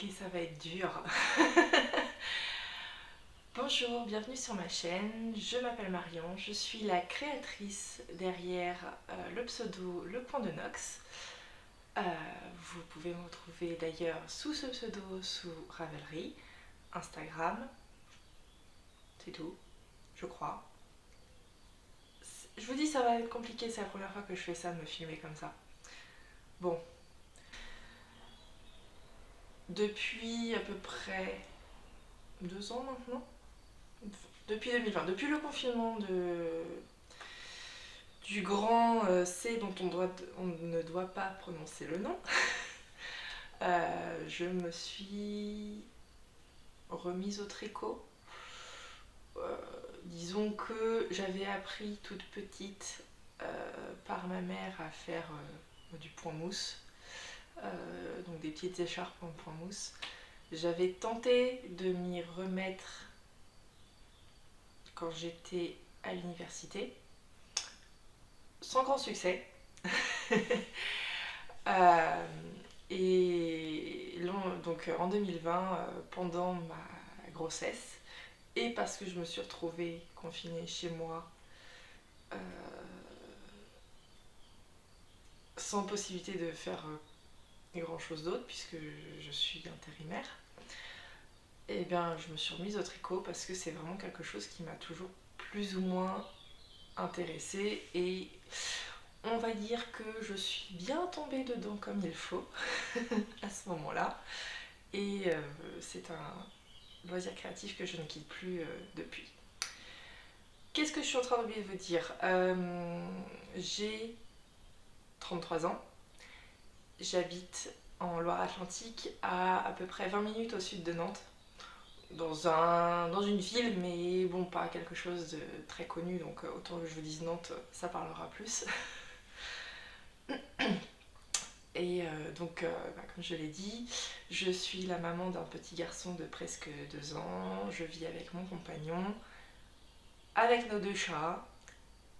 Ok, ça va être dur. Bonjour, bienvenue sur ma chaîne. Je m'appelle Marion, je suis la créatrice derrière le pseudo Le Point de Nox. Vous pouvez me retrouver d'ailleurs sous ce pseudo sous Ravelry, Instagram, c'est tout, je crois. Je vous dis, ça va être compliqué, c'est la première fois que je fais ça, de me filmer comme ça. Bon, depuis à peu près 2 ans maintenant, depuis 2020, depuis le confinement du grand C dont on ne doit pas prononcer le nom, je me suis remise au tricot. Disons que j'avais appris toute petite par ma mère à faire du point mousse, donc des petites écharpes en point mousse. J'avais tenté de m'y remettre quand j'étais à l'université, sans grand succès. Euh, et donc en 2020, pendant ma grossesse, et parce que je me suis retrouvée confinée chez moi, euh, sans possibilité de faire grand chose d'autre, puisque je suis intérimaire, et bien je me suis remise au tricot parce que c'est vraiment quelque chose qui m'a toujours plus ou moins intéressée, et on va dire que je suis bien tombée dedans comme il faut à ce moment-là. Et c'est un loisir créatif que je ne quitte plus depuis. Qu'est-ce que je suis en train de vous dire? J'ai 33 ans. J'habite en Loire-Atlantique, à peu près 20 minutes au sud de Nantes. Dans une ville, mais bon, pas quelque chose de très connu, donc autant que je vous dise Nantes, ça parlera plus. Et comme je l'ai dit, je suis la maman d'un petit garçon de presque 2 ans. Je vis avec mon compagnon, avec nos 2 chats,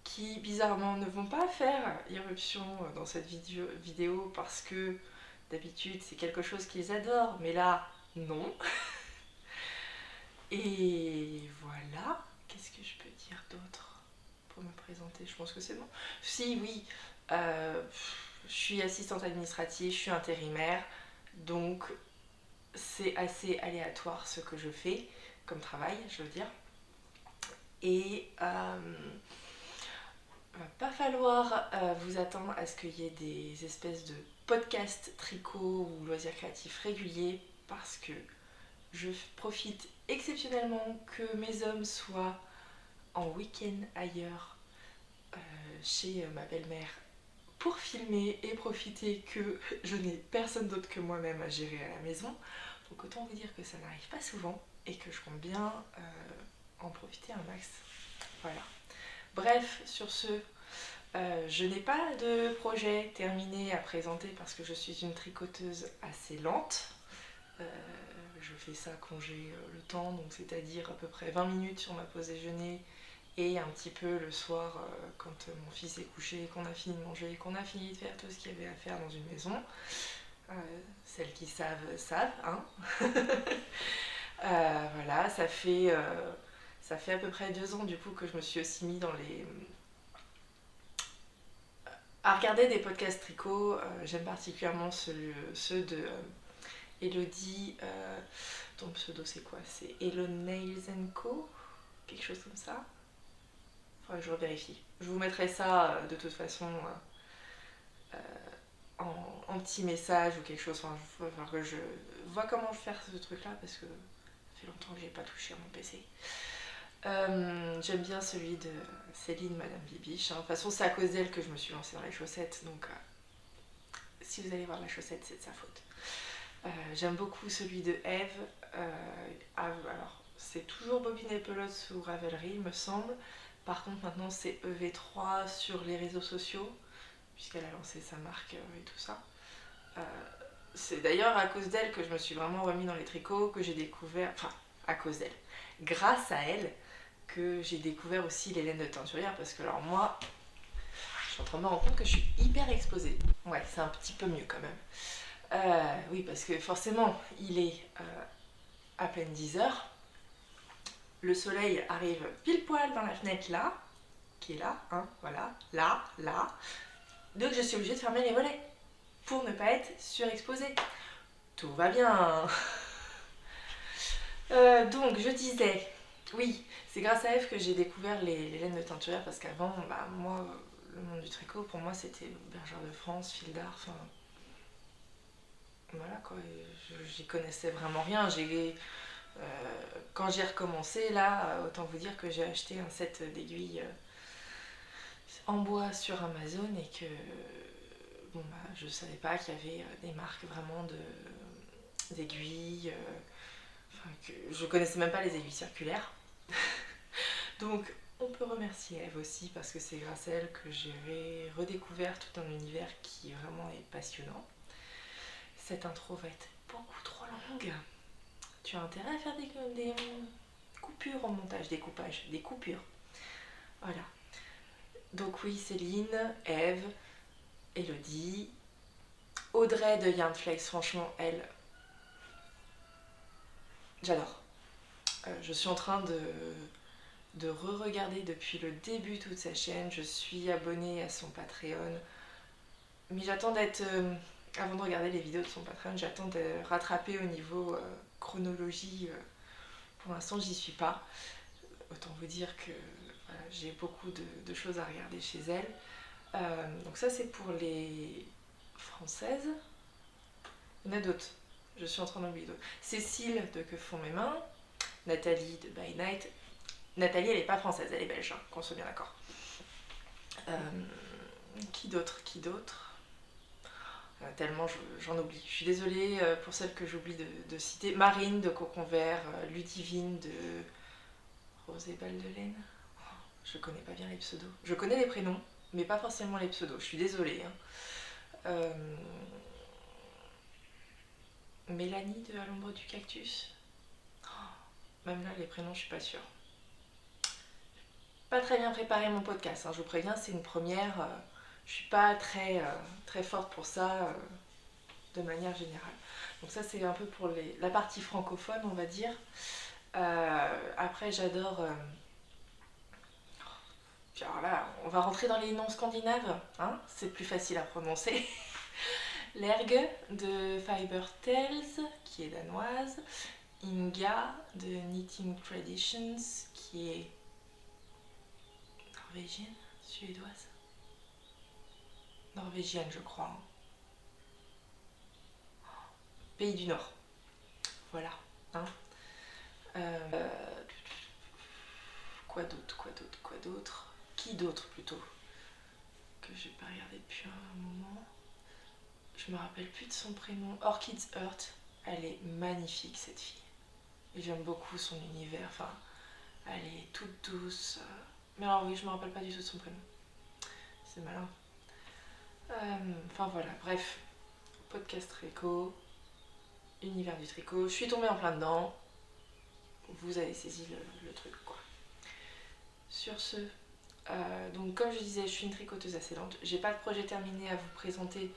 qui bizarrement ne vont pas faire irruption dans cette vidéo parce que d'habitude c'est quelque chose qu'ils adorent, mais là, non. Et voilà, qu'est-ce que je peux dire d'autre pour me présenter? Je pense que c'est bon. Si, oui, je suis assistante administrative, je suis intérimaire, donc c'est assez aléatoire ce que je fais comme travail, je veux dire. Et va pas falloir vous attendre à ce qu'il y ait des espèces de podcasts tricot ou loisirs créatifs réguliers, parce que je profite exceptionnellement que mes hommes soient en week-end ailleurs chez ma belle-mère pour filmer et profiter que je n'ai personne d'autre que moi-même à gérer à la maison. Donc autant vous dire que ça n'arrive pas souvent et que je compte bien en profiter un max. Voilà. Bref, sur ce, je n'ai pas de projet terminé à présenter parce que je suis une tricoteuse assez lente. Je fais ça quand j'ai le temps, donc c'est-à-dire à peu près 20 minutes sur ma pause déjeuner et un petit peu le soir quand mon fils est couché, qu'on a fini de manger, qu'on a fini de faire tout ce qu'il y avait à faire dans une maison. Celles qui savent, savent, hein. Voilà, ça fait à peu près 2 ans du coup que je me suis aussi mis à regarder des podcasts tricot. J'aime particulièrement ceux de Elodie, ton pseudo c'est quoi? C'est Hello Nails Co, quelque chose comme ça. Faudrait que je revérifie. Je vous mettrai ça de toute façon en petit message ou quelque chose. Enfin, il va falloir que je vois comment faire ce truc là parce que ça fait longtemps que j'ai pas touché à mon PC. J'aime bien celui de Céline, Madame Bibiche. De toute façon, c'est à cause d'elle que je me suis lancée dans les chaussettes, donc si vous allez voir la chaussette, c'est de sa faute. J'aime beaucoup celui de Eve. Alors, c'est toujours Bobine et Pelote sous Ravelry, il me semble. Par contre, maintenant, c'est EV3 sur les réseaux sociaux, puisqu'elle a lancé sa marque et tout ça. C'est d'ailleurs à cause d'elle que je me suis vraiment remis dans les tricots, que j'ai découvert, enfin, à cause d'elle, grâce à elle, que j'ai découvert aussi les laines de teinturière, parce que alors moi, je suis en train de me rendre compte que je suis hyper exposée. Ouais, c'est un petit peu mieux quand même. Oui, parce que forcément, il est à peine 10h. Le soleil arrive pile poil dans la fenêtre là, qui est là, hein, voilà, là, là. Donc je suis obligée de fermer les volets pour ne pas être surexposée. Tout va bien. Donc je disais, oui, c'est grâce à Eve que j'ai découvert les laines de teinturière parce qu'avant, bah, moi, le monde du tricot, pour moi, c'était Bergère de France, fil d'art, enfin. Voilà quoi, j'y connaissais vraiment rien. Quand j'ai recommencé, là, autant vous dire que j'ai acheté un set d'aiguilles en bois sur Amazon et que bon, bah, je savais pas qu'il y avait des marques vraiment d'aiguilles. Enfin, que je connaissais même pas les aiguilles circulaires. Donc on peut remercier Eve aussi parce que c'est grâce à elle que j'ai redécouvert tout un univers qui vraiment est passionnant. Cette intro va être beaucoup trop longue. Tu as intérêt à faire des coupures au montage, des coupages, des coupures. Voilà. Donc oui, Céline, Eve, Elodie, Audrey de Yarnflex, franchement, elle, j'adore. Je suis en train de re-regarder depuis le début toute sa chaîne. Je suis abonnée à son Patreon. Mais j'attends d'être... avant de regarder les vidéos de son Patreon, j'attends de rattraper au niveau chronologie. Pour l'instant, j'y suis pas. Autant vous dire que voilà, j'ai beaucoup de choses à regarder chez elle. Donc ça, c'est pour les françaises. Il y en a d'autres. Je suis en train d'oublier d'autres. Cécile de Que font mes mains. Nathalie de By Night. Nathalie, elle n'est pas française, elle est belge, hein, qu'on soit bien d'accord. Qui d'autre tellement j'en oublie. Je suis désolée pour celles que j'oublie de citer. Marine de Cocon Vert, Ludivine de Rose et Balle de Laine. Oh, je connais pas bien les pseudos. Je connais les prénoms, mais pas forcément les pseudos. Je suis désolée. Hein. Mélanie de À l'ombre du cactus. Oh, même là, les prénoms, je suis pas sûre. Pas très bien préparé mon podcast, hein, je vous préviens, c'est une première. Je suis pas très forte pour ça de manière générale. Donc ça, c'est un peu pour la partie francophone, on va dire. Après, j'adore... alors là, on va rentrer dans les noms scandinaves, hein, c'est plus facile à prononcer. Lergue de Fiber Tales, qui est danoise. Inga de Knitting Traditions, qui est norvégienne, suédoise. Norvégienne, je crois. Hein. Pays du Nord. Voilà. Hein. Quoi d'autre Qui d'autre plutôt que j'ai pas regardé depuis un moment. Je me rappelle plus de son prénom. Orchids Heart. Elle est magnifique cette fille. Et j'aime beaucoup son univers. Enfin, elle est toute douce. Mais alors oui, je me rappelle pas du tout de son prénom. C'est malin. Enfin voilà, bref. Podcast tricot. Univers du tricot. Je suis tombée en plein dedans. Vous avez saisi le truc quoi. Sur ce, donc comme je disais, je suis une tricoteuse assez lente. J'ai pas de projet terminé à vous présenter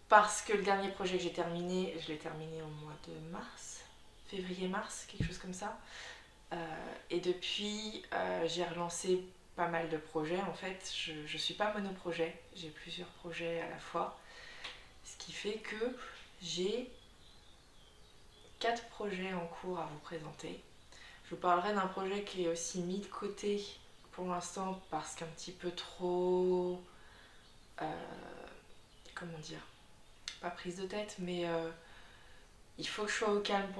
parce que le dernier projet que j'ai terminé, je l'ai terminé au mois de mars, février-mars, quelque chose comme ça. Et depuis, j'ai relancé pas mal de projets. En fait, je suis pas monoprojet, j'ai plusieurs projets à la fois. Ce qui fait que j'ai 4 projets en cours à vous présenter. Je vous parlerai d'un projet qui est aussi mis de côté pour l'instant parce qu'un petit peu trop... comment dire, pas prise de tête, mais il faut que je sois au calme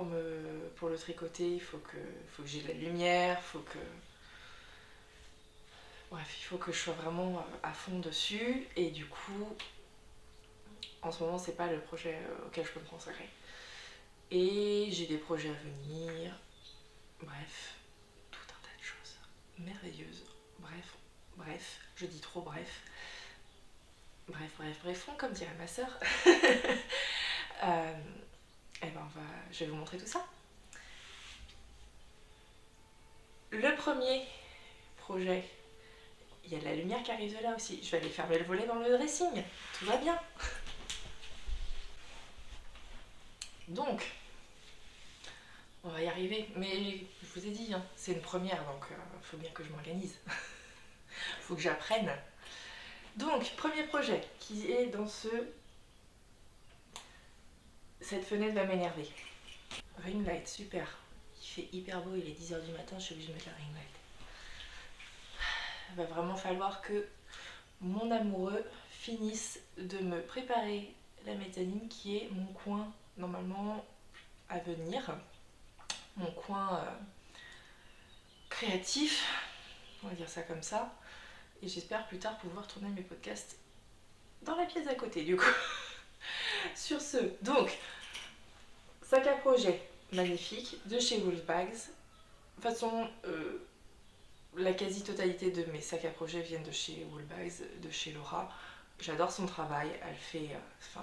pour le tricoter, il faut que j'ai de la lumière, bref, il faut que je sois vraiment à fond dessus, et du coup, en ce moment, c'est pas le projet auquel je peux me consacrer. Et j'ai des projets à venir, bref, tout un tas de choses merveilleuses. Bref, je dis trop bref. Bref, comme dirait ma sœur. Et ben je vais vous montrer tout ça. Le premier projet, il y a de la lumière qui arrive de là aussi. Je vais aller fermer le volet dans le dressing. Tout va bien. Donc, on va y arriver. Mais je vous ai dit, hein, c'est une première, donc il faut bien que je m'organise. Faut que j'apprenne. Donc, premier projet qui est dans cette fenêtre va m'énerver. Ring light, super. Il fait hyper beau, il est 10h du matin, je suis obligée de mettre la ring light. Il va vraiment falloir que mon amoureux finisse de me préparer la mezzanine qui est mon coin normalement à venir. Mon coin créatif, on va dire ça comme ça. Et j'espère plus tard pouvoir tourner mes podcasts dans la pièce à côté du coup. Sur ce, donc, sac à projet magnifique de chez Wolfbags. De toute façon, la quasi-totalité de mes sacs à projet viennent de chez Wolfbags, de chez Laura. J'adore son travail, elle fait...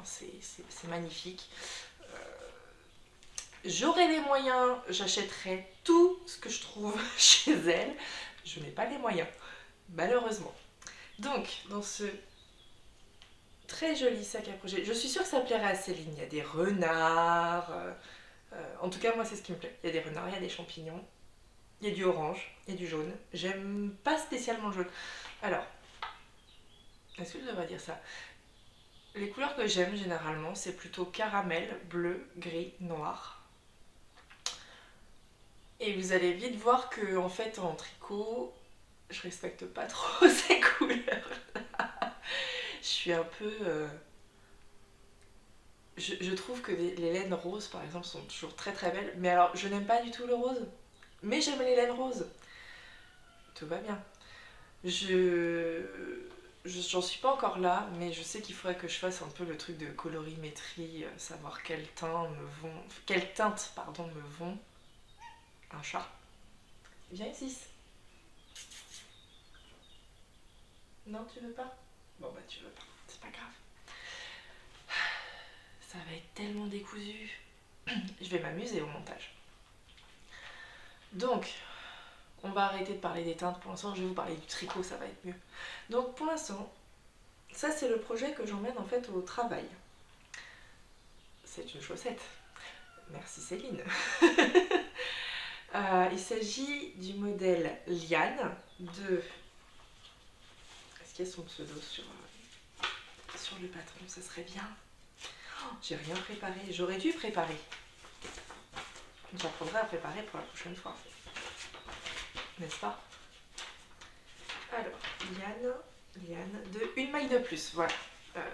c'est magnifique. J'aurai les moyens, j'achèterai tout ce que je trouve chez elle. Je n'ai pas les moyens, malheureusement. Donc, dans ce très joli sac à projet, je suis sûre que ça plairait à Céline. Il y a des renards. En tout cas, moi, c'est ce qui me plaît. Il y a des renards, il y a des champignons. Il y a du orange, il y a du jaune. J'aime pas spécialement le jaune. Alors, est-ce que je devrais dire ça? Les couleurs que j'aime généralement, c'est plutôt caramel, bleu, gris, noir. Et vous allez vite voir que en fait en tricot, je respecte pas trop ces couleurs. Je suis un peu... Je trouve que les laines roses par exemple sont toujours très très belles. Mais alors je n'aime pas du tout le rose. Mais j'aime les laines roses. Tout va bien. J'en suis pas encore là, mais je sais qu'il faudrait que je fasse un peu le truc de colorimétrie, savoir quelles teintes me vont. Un chat. Viens ici. Non, tu veux pas? Bon bah tu veux pas, c'est pas grave. Ça va être tellement décousu. Je vais m'amuser au montage. Donc, on va arrêter de parler des teintes pour l'instant, je vais vous parler du tricot, ça va être mieux. Donc pour l'instant, ça c'est le projet que j'emmène en fait au travail. C'est une chaussette. Merci Céline. Il s'agit du modèle Liane de... Est-ce qu'il y a son pseudo sur le patron? Ça serait bien. Oh, j'ai rien préparé. J'aurais dû préparer. J'apprendrai à préparer pour la prochaine fois. N'est-ce pas? Alors, Liane de Une maille de plus. Voilà.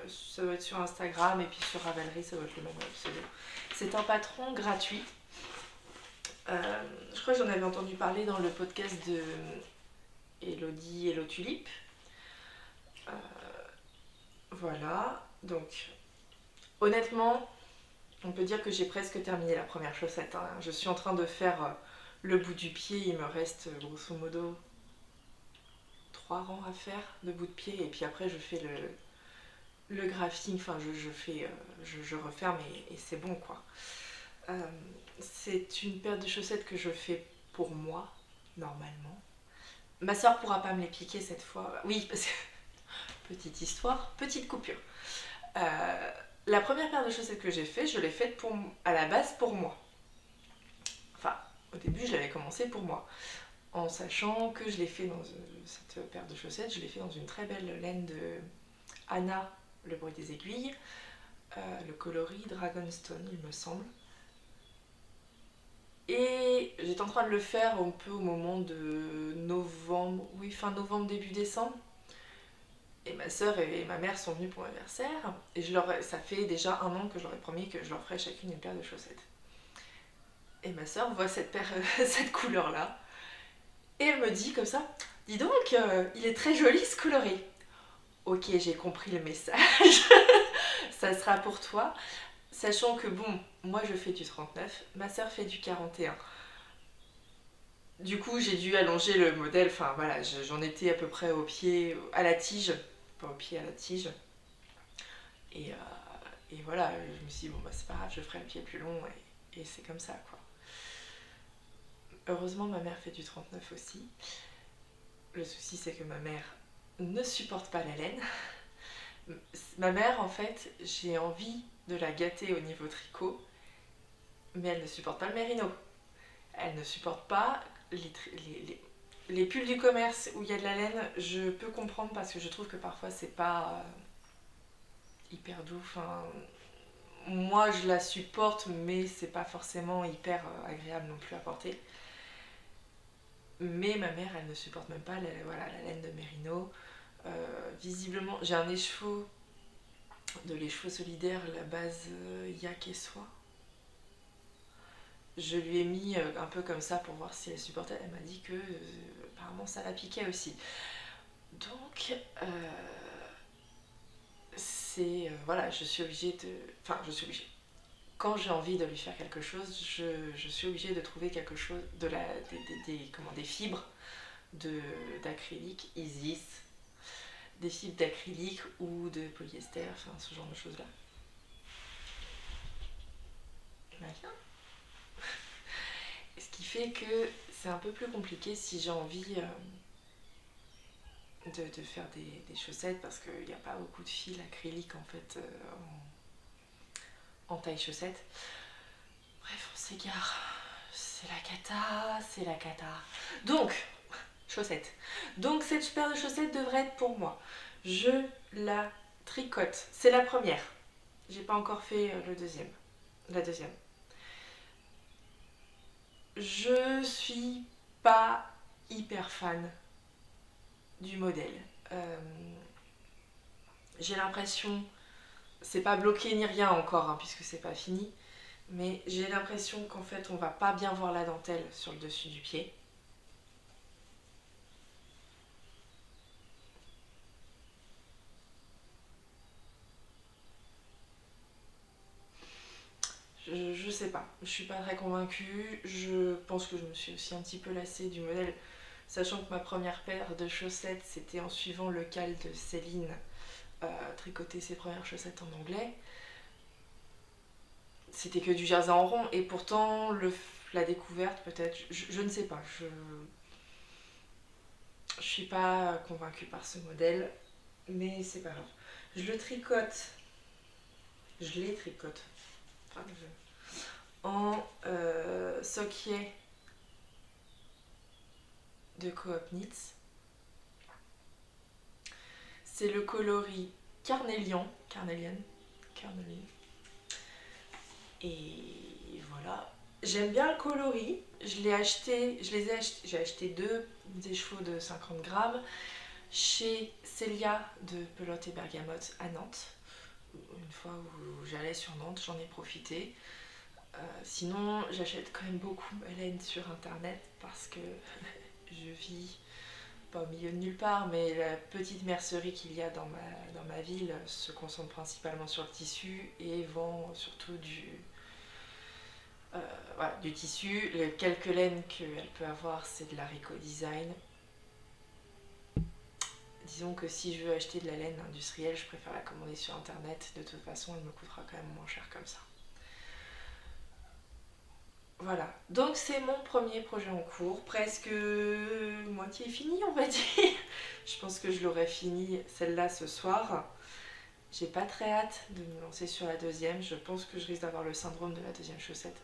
Ça doit être sur Instagram et puis sur Ravelry, ça doit être le même pseudo. C'est un patron gratuit. Je crois que j'en avais entendu parler dans le podcast de Elodie Hello Tulipe. Voilà, donc honnêtement, on peut dire que j'ai presque terminé la première chaussette. Hein. Je suis en train de faire le bout du pied, il me reste grosso modo 3 rangs à faire de bout de pied et puis après je fais le grafting, enfin je referme et c'est bon quoi. C'est une paire de chaussettes que je fais pour moi, normalement. Ma soeur pourra pas me les piquer cette fois. Oui, parce que... Petite histoire, petite coupure. La première paire de chaussettes que j'ai fait, je l'ai faite à la base pour moi. Enfin, au début, je l'avais commencé pour moi. En sachant que je l'ai fait dans cette paire de chaussettes, je l'ai fait dans une très belle laine de Anna, le bruit des aiguilles. Le coloris Dragonstone, il me semble. Et j'étais en train de le faire un peu au moment de novembre, oui, fin novembre, début décembre. Et ma soeur et ma mère sont venues pour l'anniversaire. Et ça fait déjà 1 an que je leur ai promis que je leur ferais chacune une paire de chaussettes. Et ma soeur voit cette couleur-là. Et elle me dit comme ça, dis donc, il est très joli ce coloris. Ok, j'ai compris le message. Ça sera pour toi. Sachant que bon, moi je fais du 39, ma soeur fait du 41. Du coup, j'ai dû allonger le modèle, enfin voilà, j'en étais à peu près au pied, à la tige, pas au pied, à la tige. Et voilà, je me suis dit, bon bah c'est pas grave, je ferai le pied plus long et c'est comme ça quoi. Heureusement, ma mère fait du 39 aussi. Le souci, c'est que ma mère ne supporte pas la laine. Ma mère, en fait, j'ai envie de la gâter au niveau tricot. mais elle ne supporte pas le mérino. Elle ne supporte pas les pulls du commerce où il y a de la laine. Je peux comprendre parce que je trouve que parfois c'est pas hyper doux. Enfin, moi je la supporte, mais c'est pas forcément hyper agréable non plus à porter. Mais ma mère, elle ne supporte même pas voilà, la laine de mérino. Visiblement, j'ai un écheveau de l'écheveau solidaire, la base yak et soie. Je lui ai mis un peu comme ça pour voir si elle supportait. Elle m'a dit que apparemment ça la piquait aussi. Donc, voilà, je suis obligée de. Enfin, je suis obligée. Quand j'ai envie de lui faire quelque chose, je suis obligée de trouver quelque chose, des fibres d'acrylique, Isis, des fibres d'acrylique ou de polyester, enfin ce genre de choses-là. Voilà. Ce qui fait que c'est un peu plus compliqué si j'ai envie de faire des chaussettes parce qu'il n'y a pas beaucoup de fils acryliques en fait en taille chaussette. Bref, on s'égare. C'est la cata, c'est la cata. Donc, chaussettes. Donc cette paire de chaussettes devrait être pour moi. Je la tricote. C'est la première. J'ai pas encore fait le deuxième. La deuxième. Je suis pas hyper fan du modèle. J'ai l'impression, c'est pas bloqué ni rien encore, hein, puisque c'est pas fini, mais j'ai l'impression qu'en fait on va pas bien voir la dentelle sur le dessus du pied. Je sais pas, je suis pas très convaincue. Je pense que je me suis aussi un petit peu lassée du modèle, sachant que ma première paire de chaussettes c'était en suivant le cal de Céline, tricoter ses premières chaussettes en anglais. C'était que du jersey en rond et pourtant la découverte peut-être, je ne sais pas, je suis pas convaincue par ce modèle, mais c'est pas grave. Je le tricote, je les tricote enfin, en socket de Coop Knits. C'est le coloris Carnelian. Et voilà. J'aime bien le coloris. J'ai acheté deux écheveaux de 50 grammes chez Célia de Pelote et Bergamote à Nantes. Une fois où j'allais sur Nantes, j'en ai profité. Sinon, j'achète quand même beaucoup ma laine sur internet parce que je vis pas au milieu de nulle part, mais la petite mercerie qu'il y a dans ma ville se concentre principalement sur le tissu et vend surtout du tissu. Les quelques laines qu'elle peut avoir, c'est de la Rico Design. Disons que si je veux acheter de la laine industrielle, je préfère la commander sur internet. De toute façon, elle me coûtera quand même moins cher comme ça. Voilà, donc c'est mon premier projet en cours, presque moitié fini on va dire. Je pense que je l'aurai fini celle-là ce soir. J'ai pas très hâte de me lancer sur la deuxième, je pense que je risque d'avoir le syndrome de la deuxième chaussette.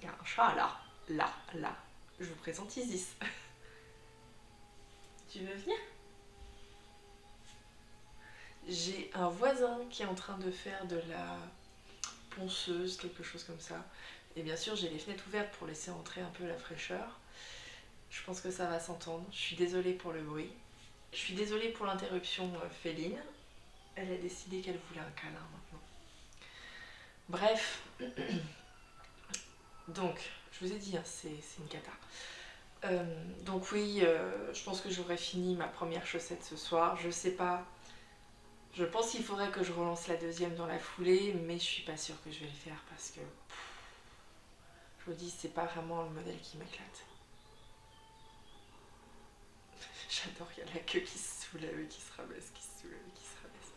Il y a un chat là. Je vous présente Isis. Tu veux venir? J'ai un voisin qui est en train de faire de la ponceuse, quelque chose comme ça. Et bien sûr, j'ai les fenêtres ouvertes pour laisser entrer un peu la fraîcheur. Je pense que ça va s'entendre. Je suis désolée pour le bruit. Je suis désolée pour l'interruption féline. Elle a décidé qu'elle voulait un câlin maintenant. Bref. Donc, je vous ai dit, hein, c'est une cata. Donc oui, je pense que j'aurai fini ma première chaussette ce soir. Je sais pas. Je pense qu'il faudrait que je relance la deuxième dans la foulée, mais je suis pas sûre que je vais le faire parce que je vous dis, c'est pas vraiment le modèle qui m'éclate. J'adore, il y a la queue qui se soulève et qui se rabaisse, qui se soulève et qui se rabaisse.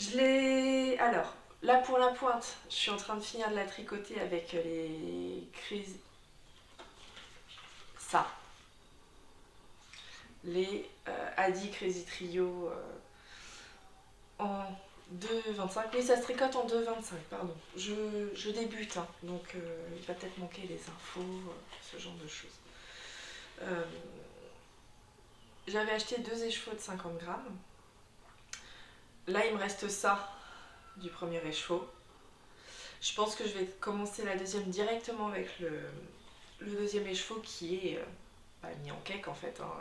Je l'ai... Alors, là pour la pointe, je suis en train de finir de la tricoter avec les crises... Ça. Les Adi Crazy Trio en 2,25. Oui, ça se tricote en 2,25, pardon. Je débute, hein, donc il va peut-être manquer des infos, ce genre de choses. J'avais acheté 2 écheveaux de 50 grammes. Là, il me reste ça du premier écheveau. Je pense que je vais commencer la deuxième directement avec le deuxième écheveau qui est mis en cake en fait, hein,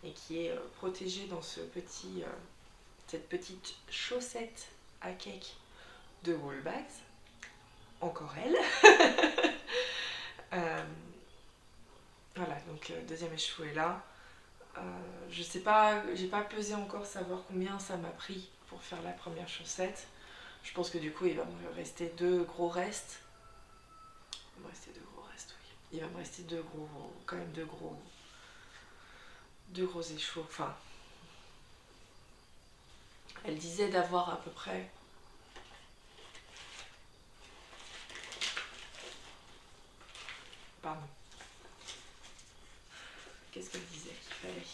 et qui est protégé dans cette petite chaussette à cake de Woolbags. Encore elle. Voilà, donc deuxième écheveau est là. Je sais pas, j'ai pas pesé encore savoir combien ça m'a pris pour faire la première chaussette. Je pense que du coup il va me rester deux gros restes. Il va me rester deux gros restes, oui. Il va me rester deux gros écheveaux. Enfin, elle disait d'avoir à peu près. Pardon. Qu'est-ce qu'elle disait qu'il fallait?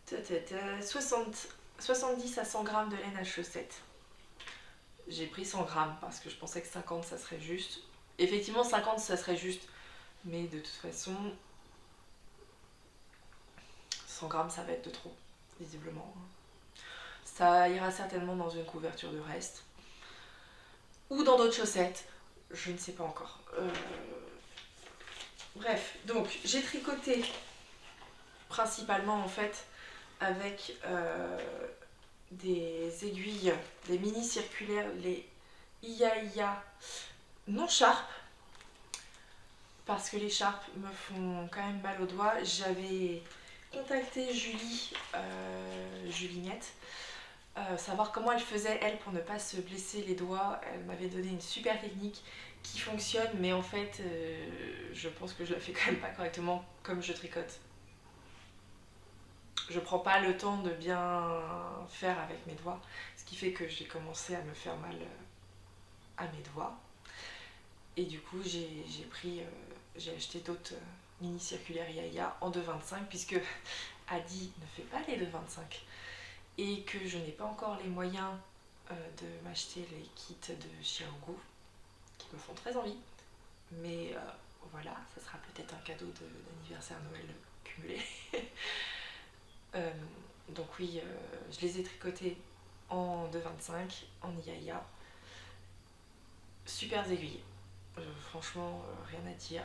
Tata, 70 à 100 grammes de laine à chaussette. J'ai pris 100 grammes parce que je pensais que 50 ça serait juste. Effectivement 50 ça serait juste, mais de toute façon 100 grammes ça va être de trop, visiblement. Ça ira certainement dans une couverture de reste ou dans d'autres chaussettes, je ne sais pas encore. Bref, donc j'ai tricoté principalement en fait avec des aiguilles, des mini circulaires, les Iya non Sharp, parce que les Sharp me font quand même mal aux doigts. J'avais contacté Julinette, savoir comment elle faisait elle pour ne pas se blesser les doigts. Elle m'avait donné une super technique qui fonctionne, mais en fait je pense que je la fais quand même pas correctement comme je tricote. Je prends pas le temps de bien faire avec mes doigts, ce qui fait que j'ai commencé à me faire mal à mes doigts. Et du coup j'ai acheté d'autres mini circulaires Yaya en 2,25 puisque Adi ne fait pas les 2,25 et que je n'ai pas encore les moyens de m'acheter les kits de Xiaogu qui me font très envie. Mais voilà, ça sera peut-être un cadeau d'anniversaire Noël cumulé. Donc oui, je les ai tricotés en 2,25 en Yaya. Super aiguilles. Franchement, rien à dire.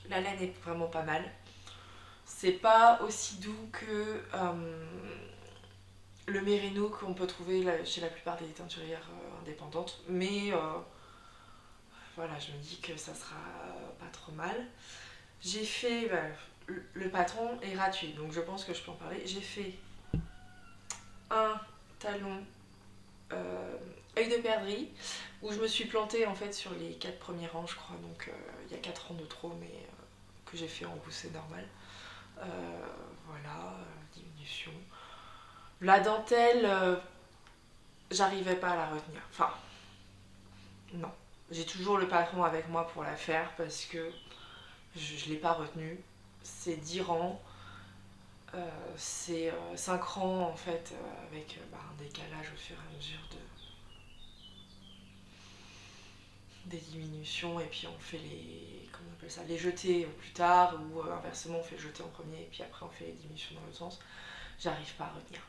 La laine est vraiment pas mal. C'est pas aussi doux que le mérino qu'on peut trouver chez la plupart des teinturières indépendantes. Mais voilà, je me dis que ça sera pas trop mal. J'ai fait... le patron est gratuit, donc je pense que je peux en parler. J'ai fait un talon œil de perdrix où je me suis plantée en fait sur les 4 premiers rangs, je crois. Donc il y a 4 rangs de trop, mais que j'ai fait en gousset normal. Voilà, diminution. La dentelle, j'arrivais pas à la retenir. Enfin, non. J'ai toujours le patron avec moi pour la faire parce que je l'ai pas retenu. C'est 10 rangs. C'est 5 rangs en fait avec un décalage au fur et à mesure des diminutions et puis on fait comment on appelle ça, les jetés plus tard ou inversement on fait le jeté en premier et puis après on fait les diminutions dans l'autre sens. J'arrive pas à retenir.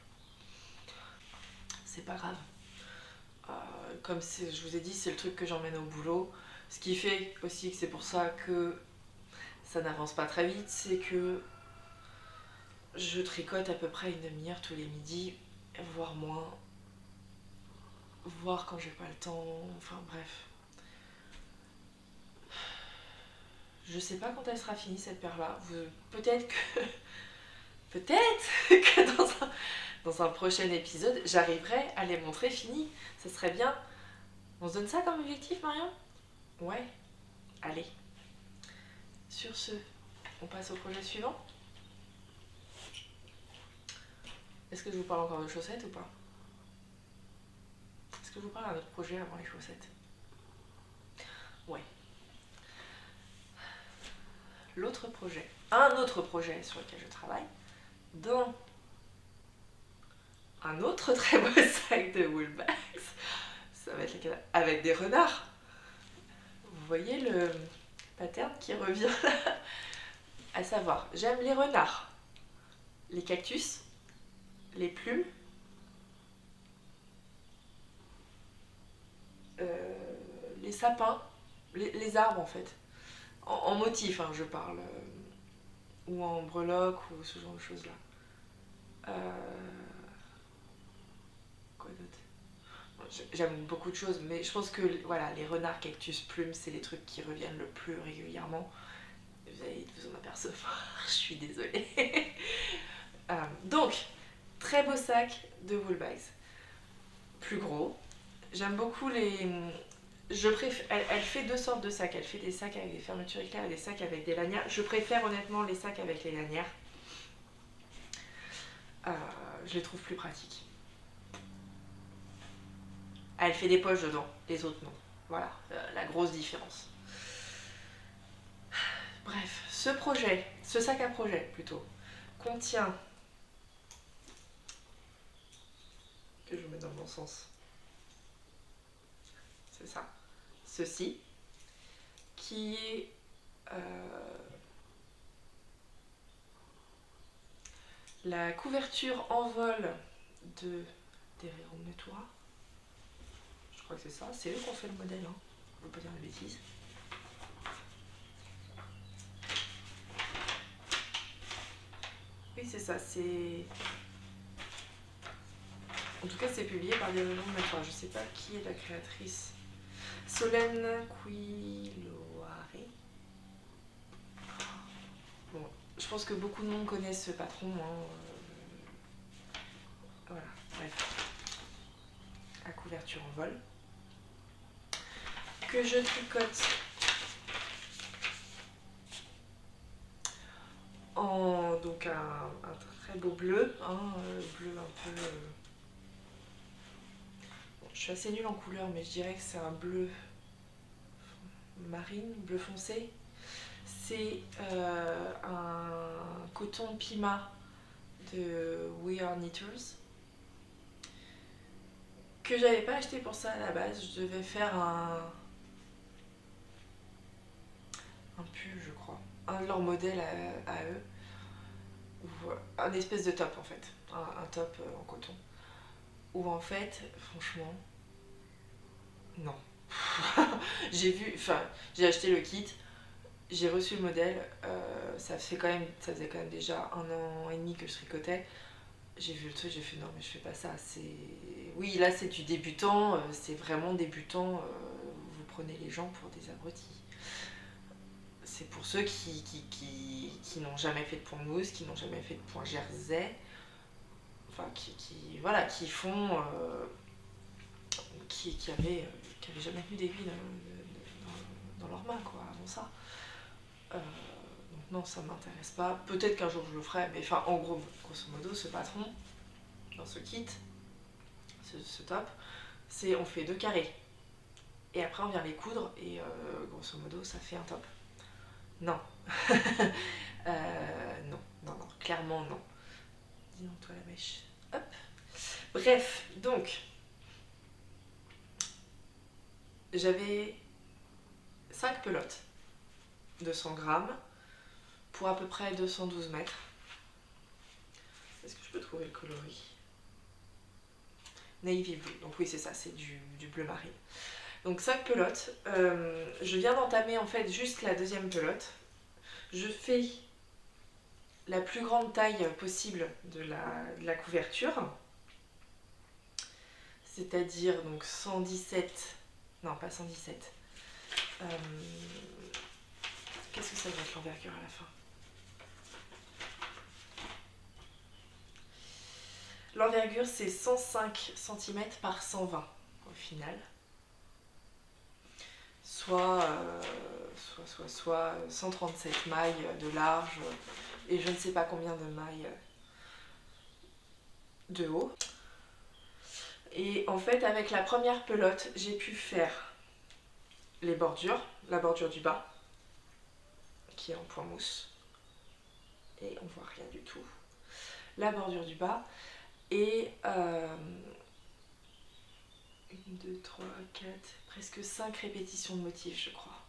C'est pas grave. Comme je vous ai dit, c'est le truc que j'emmène au boulot. Ce qui fait aussi que c'est pour ça que ça n'avance pas très vite, c'est que je tricote à peu près une demi-heure tous les midis, voire moins, voire quand j'ai pas le temps, enfin bref. Je sais pas quand elle sera finie cette paire-là. Peut-être que dans un prochain épisode, j'arriverai à les montrer finies. Ça serait bien. On se donne ça comme objectif, Marion? Ouais. Allez. Sur ce, on passe au projet suivant. Est-ce que je vous parle encore de chaussettes ou pas? Est-ce que je vous parle d'un autre projet avant les chaussettes? Ouais. un autre projet sur lequel je travaille, dans un autre très beau sac de Woolbags, ça va être lequel, avec des renards. Vous voyez le pattern qui revient là, à savoir, j'aime les renards, les cactus, les plumes, les sapins, les arbres en fait, en motif hein, je parle, ou en breloque ou ce genre de choses là. Quoi d'autre? J'aime beaucoup de choses, mais je pense que voilà, les renards, cactus, plumes, c'est les trucs qui reviennent le plus régulièrement. Vous allez vous en apercevoir, je suis désolée. Donc, très beau sac de Woolbags. Plus gros. J'aime beaucoup les... elle fait deux sortes de sacs. Elle fait des sacs avec des fermetures éclairs et des sacs avec des lanières. Je préfère honnêtement les sacs avec les lanières. Je les trouve plus pratiques. Elle fait des poches dedans, les autres non. Voilà, la grosse différence. Bref, ce sac à projet plutôt, contient... Que je mets dans le bon sens. C'est ça. Ceci, qui est la couverture en vol des verrons de Netora. Je crois que c'est ça. C'est eux qui ont fait le modèle, hein. On ne peut pas dire de bêtises. Oui, c'est ça. C'est... En tout cas, c'est publié par des verrons de Netora. Je ne sais pas qui est la créatrice. Solène Couilloire. Bon, je pense que beaucoup de monde connaissent ce patron. Hein. Voilà, bref. À couverture en vol. Que je tricote en donc un très beau bleu. Hein, bleu un peu... Bon, je suis assez nulle en couleur, mais je dirais que c'est un bleu marine, bleu foncé. C'est un coton Pima de We Are Knitters que j'avais pas acheté pour ça à la base. Je devais faire un pull, je crois, un de leurs modèles à eux, ou un espèce de top en fait, un top en coton, où en fait, franchement, non. J'ai acheté le kit, j'ai reçu le modèle, ça faisait quand même déjà 1 an et demi que je tricotais. J'ai vu le truc, j'ai fait non mais je fais pas ça, oui là c'est du débutant, c'est vraiment débutant, vous prenez les gens pour des abrutis. C'est pour ceux qui n'ont jamais fait de point mousse, qui n'ont jamais fait de point jersey, enfin voilà, qui font, qui avaient jamais eu d'aiguille dans leurs mains quoi, avant ça. Donc non, ça m'intéresse pas. Peut-être qu'un jour je le ferai, mais enfin en gros, grosso modo, ce patron, dans ce kit, ce top, on fait 2 carrés. Et après on vient les coudre et grosso modo ça fait un top. Non. Non, clairement non. Dis donc toi la mèche. Hop. Bref, donc, j'avais 5 pelotes de 100 grammes pour à peu près 212 mètres. Est-ce que je peux trouver le coloris? Navy blue, donc oui c'est ça, c'est du bleu marine. Donc 5 pelotes, je viens d'entamer en fait juste la deuxième pelote. Je fais la plus grande taille possible de la couverture, c'est-à-dire donc 117, non pas 117, qu'est-ce que ça va être l'envergure à la fin? L'envergure c'est 105 cm par 120 au final. Soit 137 mailles de large et je ne sais pas combien de mailles de haut. Et en fait avec la première pelote j'ai pu faire les bordures, la bordure du bas qui est en point mousse. Et on voit rien du tout. La bordure du bas. Et 1, 2, 3, 4, presque 5 répétitions de motifs, je crois.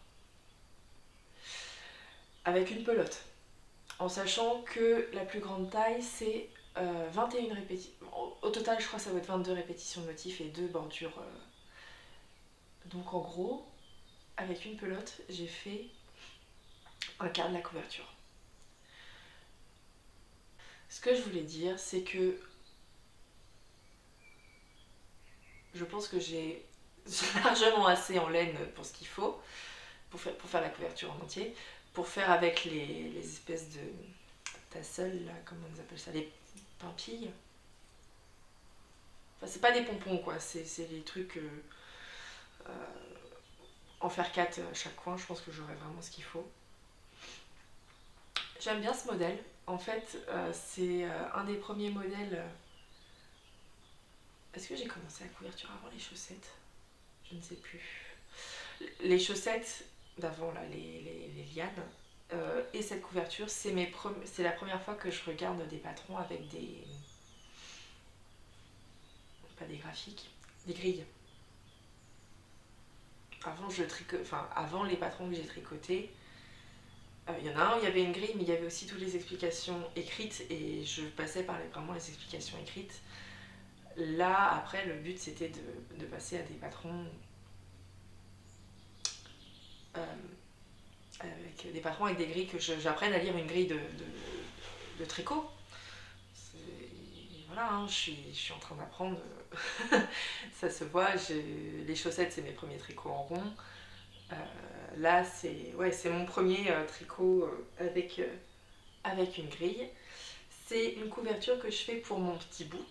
Avec une pelote. En sachant que la plus grande taille, c'est 21 répétitions. Au total, je crois que ça va être 22 répétitions de motifs et 2 bordures. Donc en gros, avec une pelote, j'ai fait un quart de la couverture. Ce que je voulais dire, c'est que je pense que j'ai largement assez en laine pour ce qu'il faut, pour faire la couverture en entier, pour faire avec les espèces de tassels, là, comment on appelle ça, les pimpilles. Enfin, c'est pas des pompons, quoi, c'est les trucs en faire 4 à chaque coin. Je pense que j'aurai vraiment ce qu'il faut. J'aime bien ce modèle. En fait, c'est un des premiers modèles. Est-ce que j'ai commencé la couverture avant les chaussettes? Je ne sais plus. Les chaussettes d'avant, là, les lianes, et cette couverture, c'est la première fois que je regarde des patrons avec des... pas des graphiques, des grilles. Avant les patrons que j'ai tricotés, il y en a un où il y avait une grille, mais il y avait aussi toutes les explications écrites, et je passais par vraiment les explications écrites. Là, après, le but c'était de passer à des patrons avec des grilles, que j'apprenne à lire une grille de tricot. Voilà, hein, je suis en train d'apprendre. Ça se voit. Les chaussettes, c'est mes premiers tricots en rond. Là, c'est mon premier tricot avec une grille. C'est une couverture que je fais pour mon petit bout.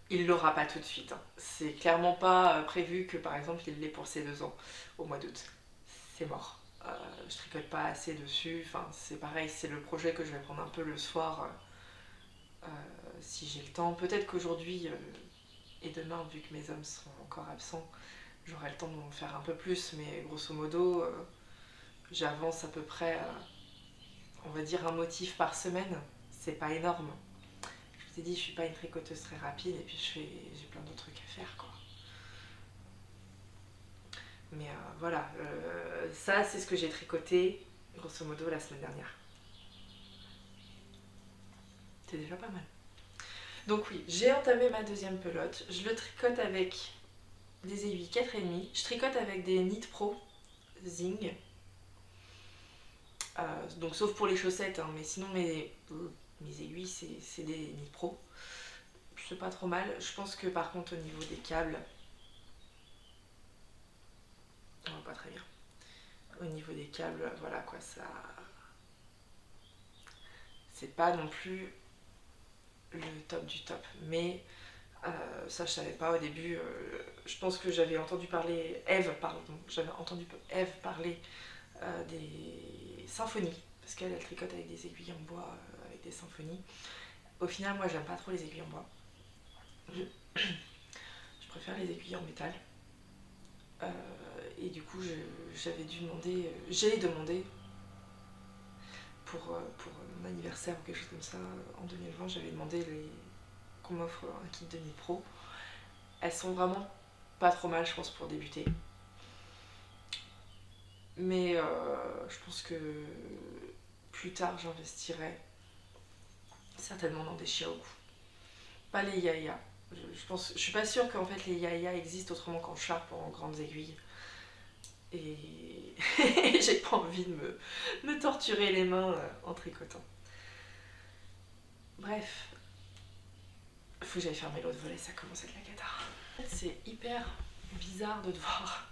Il l'aura pas tout de suite, hein. C'est clairement pas prévu que par exemple il l'ait pour ses 2 ans au mois d'août. C'est mort. Je tricote pas assez dessus. Enfin, c'est pareil, c'est le projet que je vais prendre un peu le soir si j'ai le temps. Peut-être qu'aujourd'hui et demain, vu que mes hommes seront encore absents, j'aurai le temps de m'en faire un peu plus, mais grosso modo, j'avance à peu près, on va dire, un motif par semaine. C'est pas énorme. Je vous ai dit, je suis pas une tricoteuse très rapide, et puis j'ai plein d'autres trucs à faire, quoi. Mais voilà, ça c'est ce que j'ai tricoté, grosso modo, la semaine dernière. C'est déjà pas mal. Donc oui, j'ai entamé ma deuxième pelote. Je le tricote avec des aiguilles 4,5. Je tricote avec des Knit Pro Zing. Donc sauf pour les chaussettes, hein, mais sinon mes aiguilles c'est des Knit Pro. C'est pas trop mal. Je pense que par contre au niveau des câbles, on voit pas très bien. Au niveau des câbles, voilà quoi, ça... C'est pas non plus le top du top. Mais ça je savais pas au début. Je pense que j'avais entendu parler... J'avais entendu Eve parler des symphonies. Parce qu'elle tricote avec des aiguilles en bois, avec des symphonies. Au final, moi j'aime pas trop les aiguilles en bois. Je préfère les aiguilles en métal. Et du coup, j'ai demandé pour mon anniversaire ou quelque chose comme ça, en 2020, j'avais demandé qu'on m'offre un kit de Knit Pro. Elles sont vraiment pas trop mal, je pense, pour débuter. Mais je pense que plus tard, j'investirai certainement dans des Xiaoku. Pas les Yaya. Je suis pas sûre qu'en fait les Yaya existent autrement qu'en charpe, en grandes aiguilles. Et j'ai pas envie de me torturer les mains en tricotant. Bref, faut que j'aille fermer l'autre volet, ça commence à être la cata. C'est hyper bizarre de devoir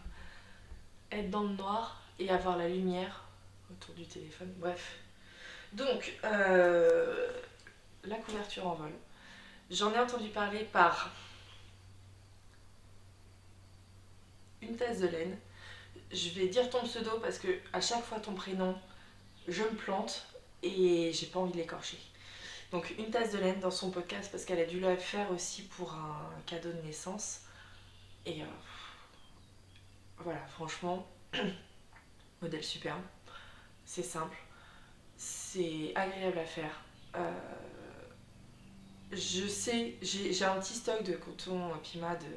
être dans le noir et avoir la lumière autour du téléphone. Bref. Donc, la couverture en vol. J'en ai entendu parler par une tasse de laine. Je vais dire ton pseudo parce que à chaque fois ton prénom, je me plante et j'ai pas envie de l'écorcher. Donc une tasse de laine dans son podcast parce qu'elle a dû le faire aussi pour un cadeau de naissance. Et voilà, franchement, modèle superbe. c'est simple, c'est agréable à faire. Je sais, j'ai un petit stock de coton Pima de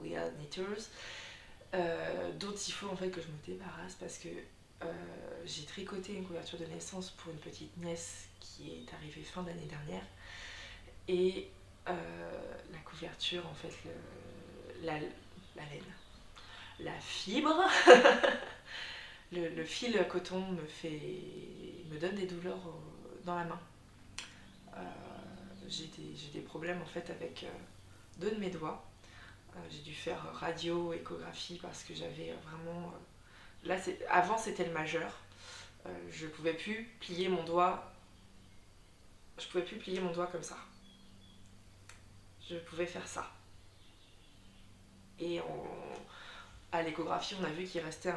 We Are Knitters, dont il faut en fait que je me débarrasse parce que j'ai tricoté une couverture de naissance pour une petite nièce qui est arrivée fin d'année dernière. Et la couverture, en fait, la laine, la fibre, le fil coton me donne des douleurs dans la main. J'ai des problèmes en fait avec deux de mes doigts. J'ai dû faire radio, échographie parce que j'avais vraiment... Là, avant c'était le majeur. Je pouvais plus plier mon doigt. Je pouvais plus plier mon doigt comme ça. Je pouvais faire ça. Et à l'échographie, on a vu qu'il restait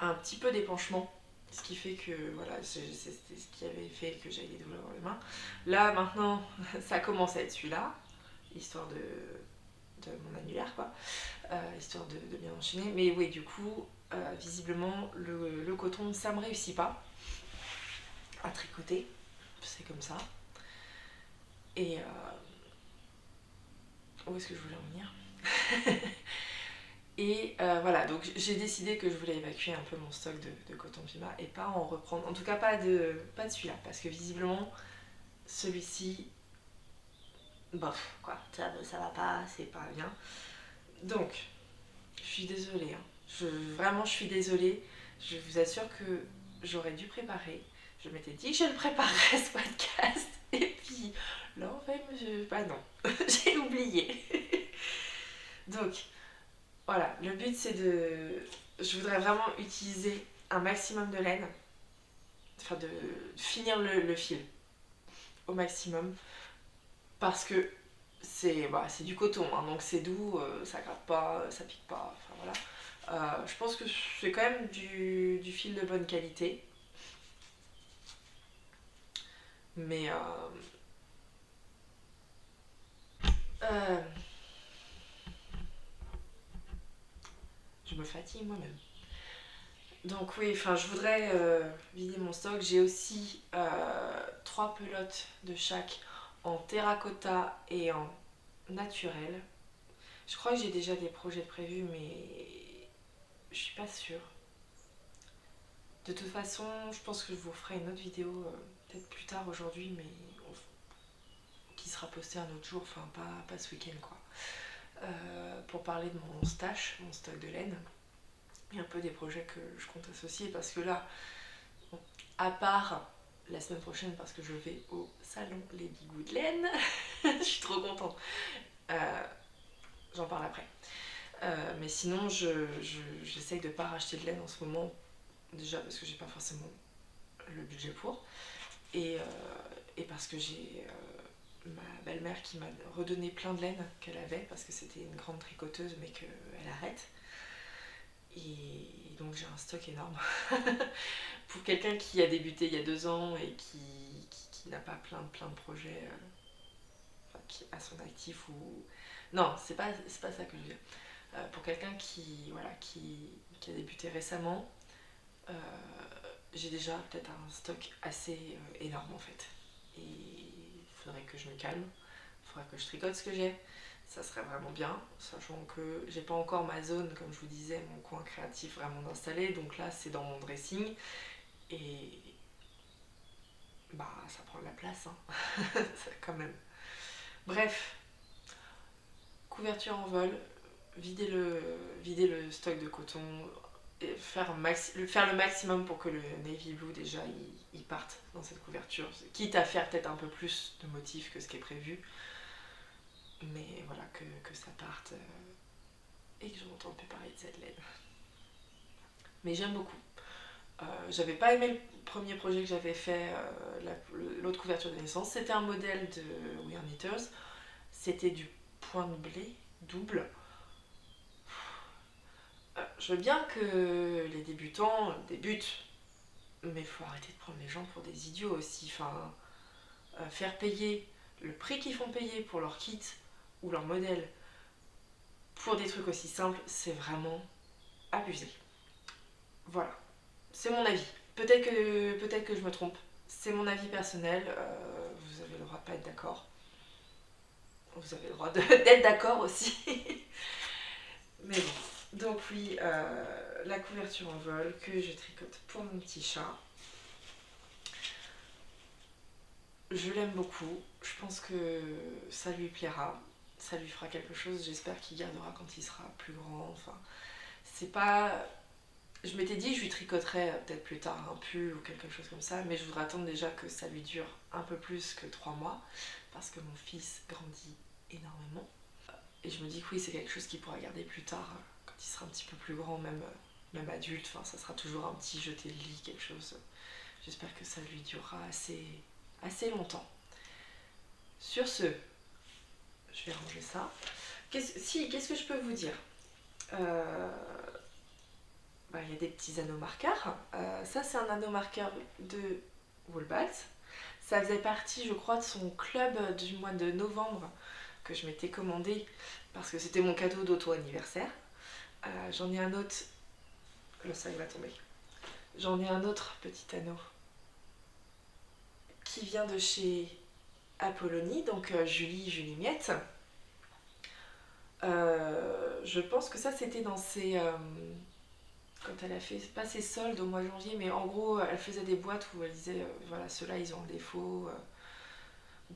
un petit peu d'épanchement. Ce qui fait que voilà, c'était ce qui avait fait que j'avais des douleurs dans les mains. Là, maintenant, ça commence à être celui-là, histoire de mon annulaire, quoi. Histoire de bien enchaîner. Mais oui, du coup, visiblement, le coton, ça me réussit pas à tricoter. C'est comme ça. Et où est-ce que je voulais en venir? Et voilà, donc j'ai décidé que je voulais évacuer un peu mon stock de coton Pima et pas en reprendre, en tout cas pas de celui-là, parce que visiblement celui-ci, bof, quoi, ça va pas, c'est pas bien. Donc, je suis désolée, hein. Vraiment je suis désolée, je vous assure que j'aurais dû préparer, je m'étais dit que je le préparerais ce podcast, et puis là en fait, bah non, j'ai oublié. Donc, voilà, le but c'est de... Je voudrais vraiment utiliser un maximum de laine, enfin de finir le fil au maximum, parce que c'est du coton, hein, donc c'est doux, ça gratte pas, ça pique pas, enfin voilà. Je pense que c'est quand même du fil de bonne qualité, mais euh, je me fatigue moi-même. Donc oui, enfin je voudrais vider mon stock. J'ai aussi 3 pelotes de chaque en terracotta et en naturel. Je crois que j'ai déjà des projets prévus, mais je suis pas sûre. De toute façon, je pense que je vous ferai une autre vidéo peut-être plus tard aujourd'hui, mais qui sera postée un autre jour, enfin pas ce week-end quoi. Pour parler de mon stash, mon stock de laine, et un peu des projets que je compte associer, parce que là, bon, à part la semaine prochaine, parce que je vais au salon Les Bigoux de laine, je suis trop contente. J'en parle après. Mais sinon, j'essaye de ne pas racheter de laine en ce moment, déjà parce que j'ai pas forcément le budget pour, et parce que j'ai ma belle-mère qui m'a redonné plein de laine qu'elle avait, parce que c'était une grande tricoteuse, mais qu'elle arrête. Et donc j'ai un stock énorme. Pour quelqu'un qui a débuté il y a 2 ans et qui n'a pas plein de projets qui à son actif ou... Non, c'est pas ça que je veux dire. Pour quelqu'un qui a débuté récemment, j'ai déjà peut-être un stock assez énorme en fait. Et il faudrait que je me calme, il faudrait que je tricote ce que j'ai. Ça serait vraiment bien, sachant que j'ai pas encore ma zone, comme je vous disais, mon coin créatif vraiment installé. Donc là, c'est dans mon dressing. Et bah, ça prend de la place, hein. Ça, quand même. Bref, couverture en vol, vider le stock de coton, et faire le maximum pour que le navy blue déjà il parte dans cette couverture, quitte à faire peut-être un peu plus de motifs que ce qui est prévu, mais voilà, que ça parte et que je m'entende plus parler de cette laine. Mais j'aime beaucoup. J'avais pas aimé le premier projet que j'avais fait, l'autre couverture de naissance. C'était un modèle de We Are Knitters. C'était du point de blé double. Je veux bien que les débutants débutent, mais il faut arrêter de prendre les gens pour des idiots aussi. Enfin, faire payer le prix qu'ils font payer pour leur kit ou leur modèle pour des trucs aussi simples, c'est vraiment abusé. Voilà. c'est mon avis. Peut-être que je me trompe. C'est mon avis personnel. Vous avez le droit de pas être d'accord. Vous avez le droit d'être d'accord aussi. Mais bon. Donc oui, la couverture en vol que je tricote pour mon petit chat. Je l'aime beaucoup. Je pense que ça lui plaira. Ça lui fera quelque chose. J'espère qu'il gardera quand il sera plus grand. Enfin, c'est pas... Je m'étais dit que je lui tricoterais peut-être plus tard un pull ou quelque chose comme ça, mais je voudrais attendre déjà que ça lui dure un peu plus que 3 mois, parce que mon fils grandit énormément. Et je me dis que oui, c'est quelque chose qu'il pourra garder plus tard, quand il sera un petit peu plus grand, même adulte. Enfin, ça sera toujours un petit jeté de lit, quelque chose. J'espère que ça lui durera assez longtemps. Sur ce, je vais ranger ça. Qu'est-ce que je peux vous dire il y a des petits anneaux marqueurs. Ça, c'est un anneau marqueur de Woolbags. Ça faisait partie, je crois, de son club du mois de novembre que je m'étais commandé parce que c'était mon cadeau d'auto-anniversaire. J'en ai un autre. Le sac va tomber. J'en ai un autre petit anneau qui vient de chez Apollonie, donc Julie Miette. Je pense que ça, c'était dans ses... quand elle a fait, pas ses soldes au mois de janvier, mais en gros, elle faisait des boîtes où elle disait, voilà, ceux-là, ils ont un défaut.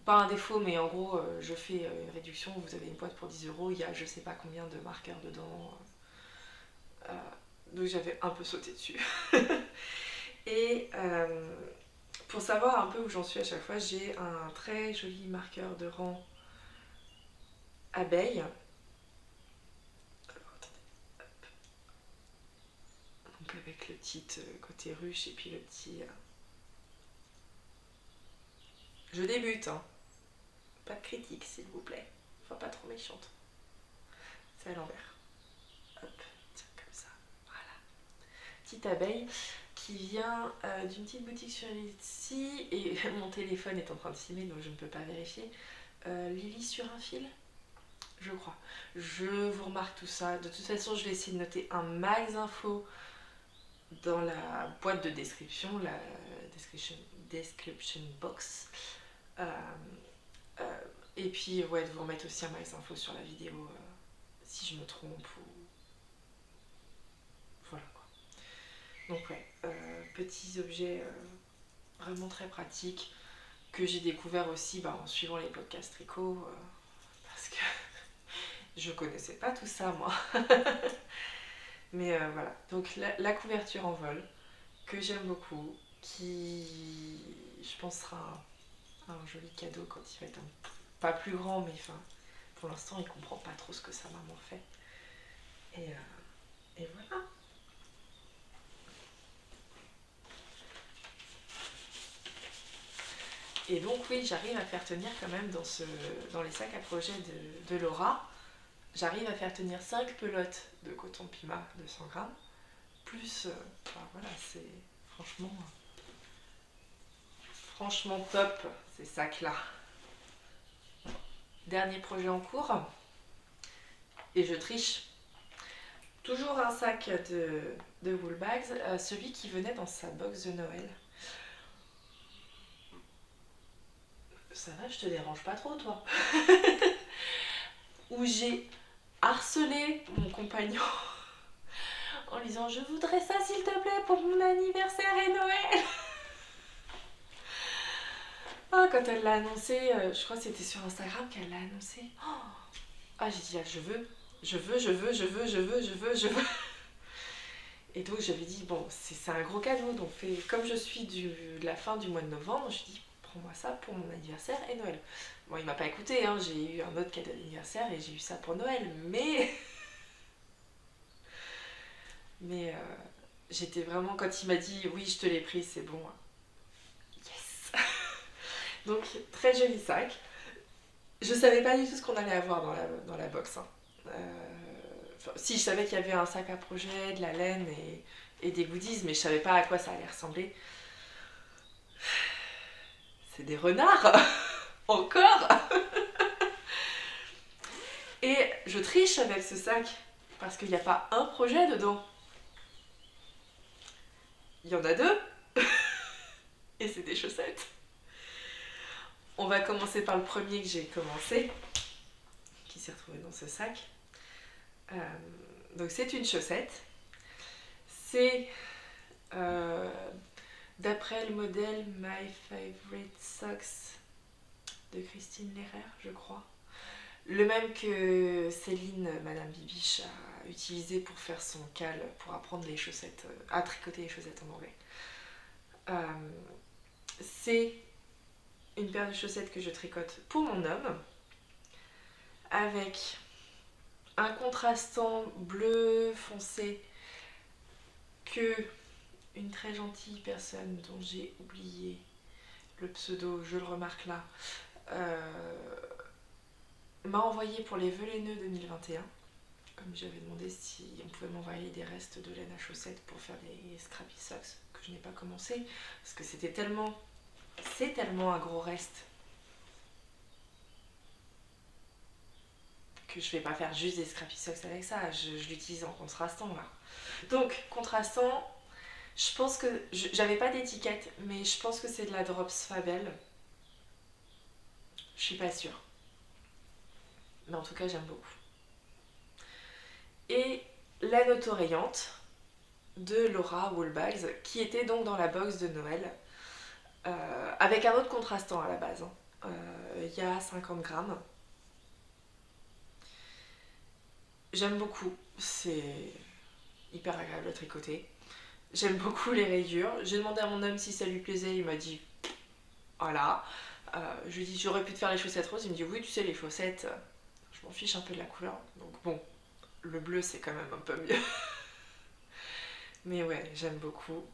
Pas un défaut, mais en gros, je fais une réduction, vous avez une boîte pour 10 €, il y a je sais pas combien de marqueurs dedans. Donc j'avais un peu sauté dessus. Et pour savoir un peu où j'en suis à chaque fois, j'ai un très joli marqueur de rang abeille. Donc avec le petit côté ruche et puis le petit... Je débute, hein. Pas de critique, s'il vous plaît. Enfin, pas trop méchante. C'est à l'envers. Hop, tiens, comme ça. Voilà. Petite abeille qui vient d'une petite boutique sur ici. Et mon téléphone est en train de filmer, donc je ne peux pas vérifier. Lily sur un fil, je crois. Je vous remarque tout ça. De toute façon, je vais essayer de noter un max d'infos dans la boîte de description, la description box. Et puis, ouais, de vous remettre aussi un max d'infos sur la vidéo si je me trompe ou. Voilà quoi. Donc, ouais, petits objets vraiment très pratiques que j'ai découvert aussi en suivant les podcasts tricot parce que je connaissais pas tout ça moi. Mais voilà, donc la couverture en vol que j'aime beaucoup, qui je pense sera un joli cadeau quand il va être pas plus grand, mais enfin pour l'instant il comprend pas trop ce que sa maman fait. Et voilà. Et donc oui, j'arrive à faire tenir quand même dans les sacs à projet de Laura, j'arrive à faire tenir 5 pelotes de coton Pima de 100 grammes, plus, voilà, c'est franchement top ces sacs-là. Dernier projet en cours, et je triche. Toujours un sac de Woolbags, celui qui venait dans sa box de Noël. Ça va, je te dérange pas trop, toi. Où j'ai harcelé mon compagnon en lui disant je voudrais ça s'il te plaît pour mon anniversaire et Noël. Quand elle l'a annoncé, je crois que c'était sur Instagram qu'elle l'a annoncé. J'ai dit je veux. Et donc j'avais dit bon c'est un gros cadeau, donc comme je suis de la fin du mois de novembre, je dis prends-moi ça pour mon anniversaire et Noël. Bon, il m'a pas écouté, hein, j'ai eu un autre cadeau d'anniversaire et j'ai eu ça pour Noël, mais j'étais vraiment, quand il m'a dit oui je te l'ai pris, c'est bon, yes. Donc très joli sac. Je savais pas du tout ce qu'on allait avoir dans la box, hein. Si, je savais qu'il y avait un sac à projet, de la laine et des goodies, mais je savais pas à quoi ça allait ressembler. C'est des renards. Encore. Et je triche avec ce sac parce qu'il n'y a pas un projet dedans. il y en a deux, et c'est des chaussettes. On va commencer par le premier que j'ai commencé, qui s'est retrouvé dans ce sac. Donc c'est une chaussette. C'est d'après le modèle My Favorite Socks de Christine Lehrer, je crois. Le même que Céline, Madame Bibiche, a utilisé pour faire son cal, pour apprendre les chaussettes, à tricoter les chaussettes en anglais. C'est une paire de chaussettes que je tricote pour mon homme, avec un contrastant bleu foncé que une très gentille personne dont j'ai oublié le pseudo, je le remarque là, m'a envoyé pour les vœux laineux 2021. Comme j'avais demandé si on pouvait m'envoyer des restes de laine à chaussettes pour faire des scrappy socks, que je n'ai pas commencé, parce que c'est tellement un gros reste que je vais pas faire juste des scrappy socks avec ça, je l'utilise en contrastant là. Donc contrastant, je pense que, j'avais pas d'étiquette, mais je pense que c'est de la Drops Fabel. Je suis pas sûre. Mais en tout cas j'aime beaucoup. Et la note orayante de Laura Woolbags, qui était donc dans la box de Noël, avec un autre contrastant à la base. Il y a 50 grammes. J'aime beaucoup, c'est hyper agréable à tricoter. J'aime beaucoup les rayures. J'ai demandé à mon homme si ça lui plaisait, il m'a dit voilà. Je lui ai dit j'aurais pu te faire les chaussettes roses, il me dit oui, tu sais, les chaussettes, je m'en fiche un peu de la couleur. Donc bon, le bleu c'est quand même un peu mieux. Mais ouais, j'aime beaucoup.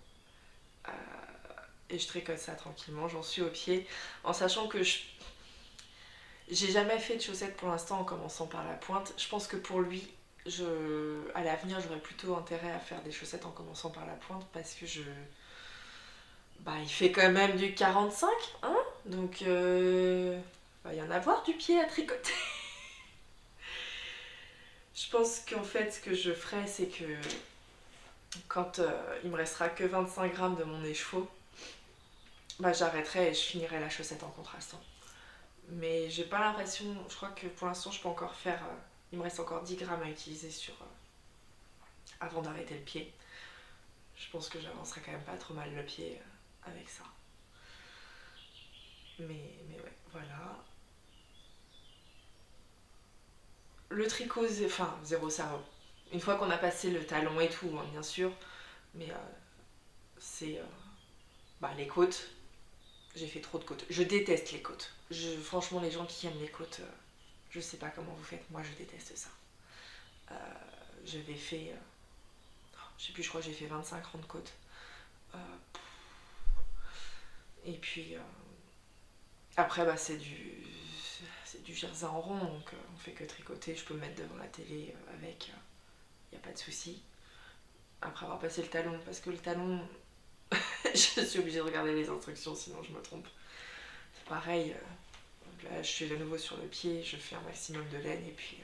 Et je tricote ça tranquillement, j'en suis au pied, en sachant que j'ai jamais fait de chaussettes pour l'instant en commençant par la pointe. Je pense que pour lui, à l'avenir, j'aurais plutôt intérêt à faire des chaussettes en commençant par la pointe parce que il fait quand même du 45, hein, donc va y en avoir du pied à tricoter. Je pense qu'en fait, ce que je ferai, c'est que quand il me restera que 25 grammes de mon écheveau, j'arrêterai et je finirai la chaussette en contrastant. Mais j'ai pas l'impression, je crois que pour l'instant je peux encore faire, il me reste encore 10 grammes à utiliser avant d'arrêter le pied. Je pense que j'avancerai quand même pas trop mal le pied avec ça. Mais ouais, voilà. Le tricot, zéro cerveau. Une fois qu'on a passé le talon et tout, hein, bien sûr, mais c'est les côtes. J'ai fait trop de côtes. Je déteste les côtes. Franchement, les gens qui aiment les côtes, je sais pas comment vous faites. Moi, je déteste ça. J'avais fait, je sais plus, je crois que j'ai fait 25 rangs de côtes. Et puis après, c'est du jersey en rond, donc on fait que tricoter. Je peux me mettre devant la télé avec, y a pas de souci. Après avoir passé le talon, parce que le talon, je suis obligée de regarder les instructions, sinon je me trompe. C'est pareil. Là, je suis de nouveau sur le pied, je fais un maximum de laine et puis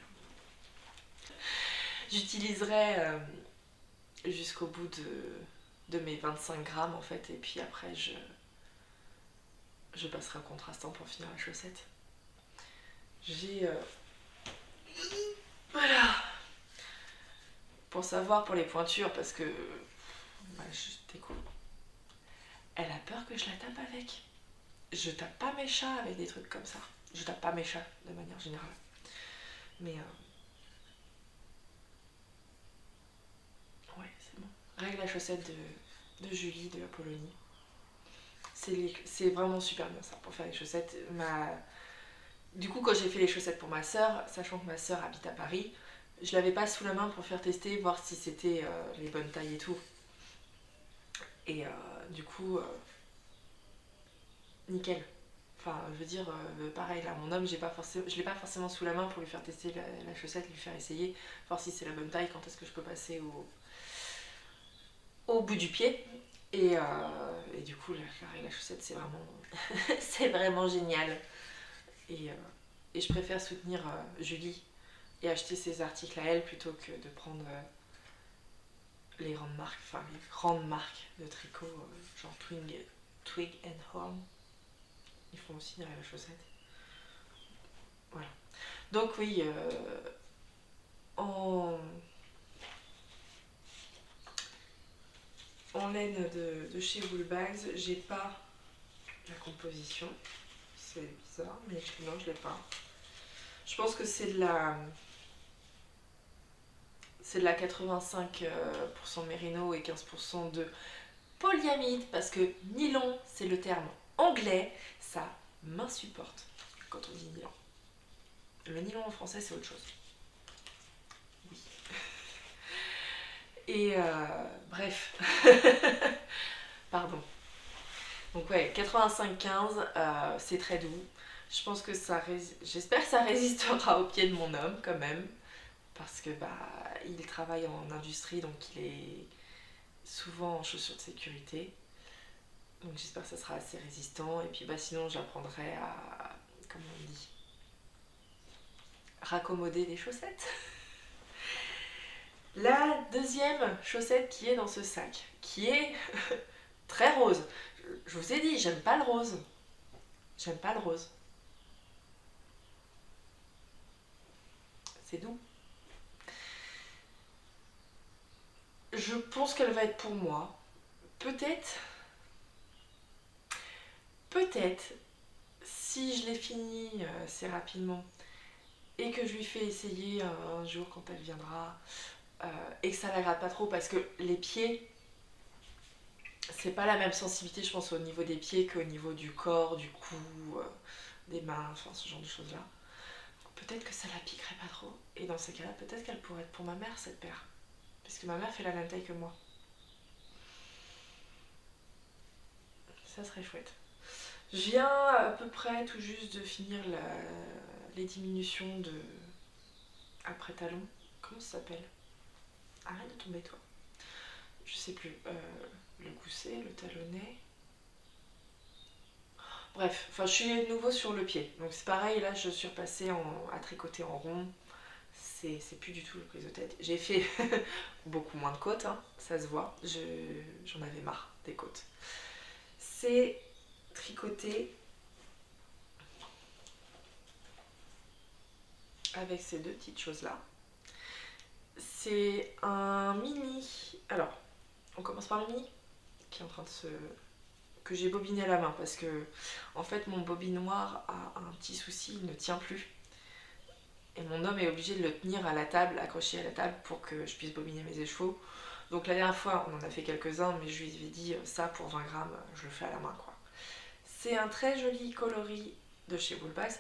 j'utiliserai jusqu'au bout de mes 25 grammes en fait, et puis après je passerai au contrastant pour finir la chaussette. J'ai voilà, pour savoir pour les pointures, parce que je découvre. Elle a peur que je la tape avec. Je tape pas mes chats avec des trucs comme ça. Je tape pas mes chats de manière générale. Mais ouais, c'est bon. Règle la chaussette de Julie de Apollonie. C'est vraiment super bien ça pour faire les chaussettes. Du coup, quand j'ai fait les chaussettes pour ma soeur, sachant que ma soeur habite à Paris, je l'avais pas sous la main pour faire tester, voir si c'était les bonnes tailles et tout. Et du coup, nickel. Enfin, je veux dire, pareil, là, mon homme, je l'ai pas forcément sous la main pour lui faire tester la chaussette, lui faire essayer, voir si c'est la bonne taille, quand est-ce que je peux passer au bout du pied. Et du coup, la chaussette, c'est vraiment, c'est vraiment génial. Et je préfère soutenir Julie et acheter ses articles à elle plutôt que de prendre les grandes marques de tricot, genre Twig and Horn, ils font aussi la chaussette. Voilà. Donc oui, en laine de chez Woolbags, j'ai pas la composition. C'est bizarre, mais non, je l'ai pas. Je pense que c'est de la 85% mérino et 15% de polyamide, parce que nylon, c'est le terme anglais, ça m'insupporte quand on dit nylon. Le nylon en français, c'est autre chose. Oui. Et bref. Pardon. Donc ouais, 85-15, c'est très doux. Je pense que j'espère que ça résistera au pied de mon homme quand même. Parce que il travaille en industrie, donc il est souvent en chaussures de sécurité. Donc j'espère que ça sera assez résistant. Et puis sinon j'apprendrai à, comment on dit, raccommoder les chaussettes. La deuxième chaussette qui est dans ce sac, qui est très rose. Je vous ai dit, j'aime pas le rose. J'aime pas le rose. C'est doux. Je pense qu'elle va être pour moi. Peut-être, si je l'ai finie assez rapidement et que je lui fais essayer un jour quand elle viendra et que ça la gratte pas trop, parce que les pieds, c'est pas la même sensibilité, je pense, au niveau des pieds qu'au niveau du corps, du cou, des mains, enfin ce genre de choses là. Peut-être que ça la piquerait pas trop, et dans ces cas-là, peut-être qu'elle pourrait être pour ma mère cette paire, parce que ma mère fait la même taille que moi. Ça serait chouette. Je viens à peu près tout juste de finir les diminutions de après talon. Comment ça s'appelle? Arrête de tomber toi. Je sais plus. Le gousset, le talonnet. Bref, je suis de nouveau sur le pied. Donc c'est pareil, là je suis repassée à tricoter en rond. C'est plus du tout le prise de tête. J'ai fait beaucoup moins de côtes, hein, ça se voit. J'en avais marre des côtes. C'est tricoté avec ces deux petites choses là. C'est un mini. Alors, on commence par le mini qui est en train de se. Que j'ai bobiné à la main parce que en fait mon bobinoir a un petit souci, il ne tient plus. Et mon homme est obligé de le tenir à la table, accroché à la table pour que je puisse bobiner mes écheveaux. Donc la dernière fois on en a fait quelques-uns, mais je lui ai dit ça pour 20 grammes, je le fais à la main quoi. C'est un très joli coloris de chez Woolbags.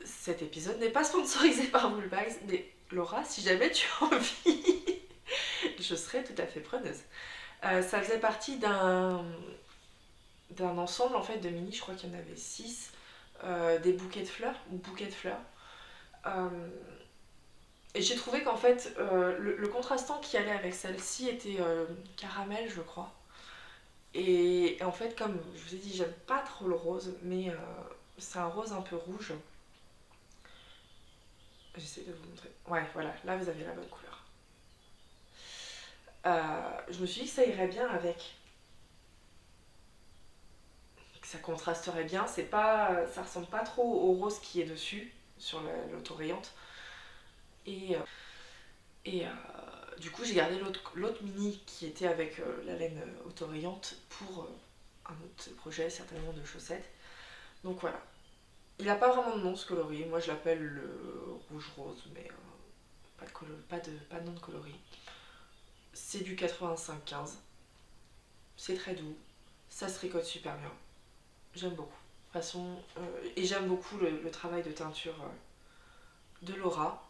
Cet épisode n'est pas sponsorisé par Woolbags, mais Laura, si jamais tu as envie, je serais tout à fait preneuse. Ça faisait partie d'un ensemble en fait de mini, je crois qu'il y en avait 6, des bouquets de fleurs ou bouquets de fleurs. Et j'ai trouvé qu'en fait le contrastant qui allait avec celle-ci était caramel, je crois. Et en fait, comme je vous ai dit, j'aime pas trop le rose, mais c'est un rose un peu rouge. J'essaie de vous montrer. Ouais, voilà, là vous avez la bonne couleur. Je me suis dit que ça irait bien avec. Que ça contrasterait bien. Ça ressemble pas trop au rose qui est dessus, sur l'autorayante. Et du coup, j'ai gardé l'autre mini qui était avec la laine autorayante pour un autre projet, certainement de chaussettes. Donc voilà. Il n'a pas vraiment de nom ce coloris. Moi je l'appelle le rouge-rose, mais pas de nom de coloris. C'est du 85-15. C'est très doux. Ça se tricote super bien. J'aime beaucoup. De toute façon, et j'aime beaucoup le travail de teinture de Laura.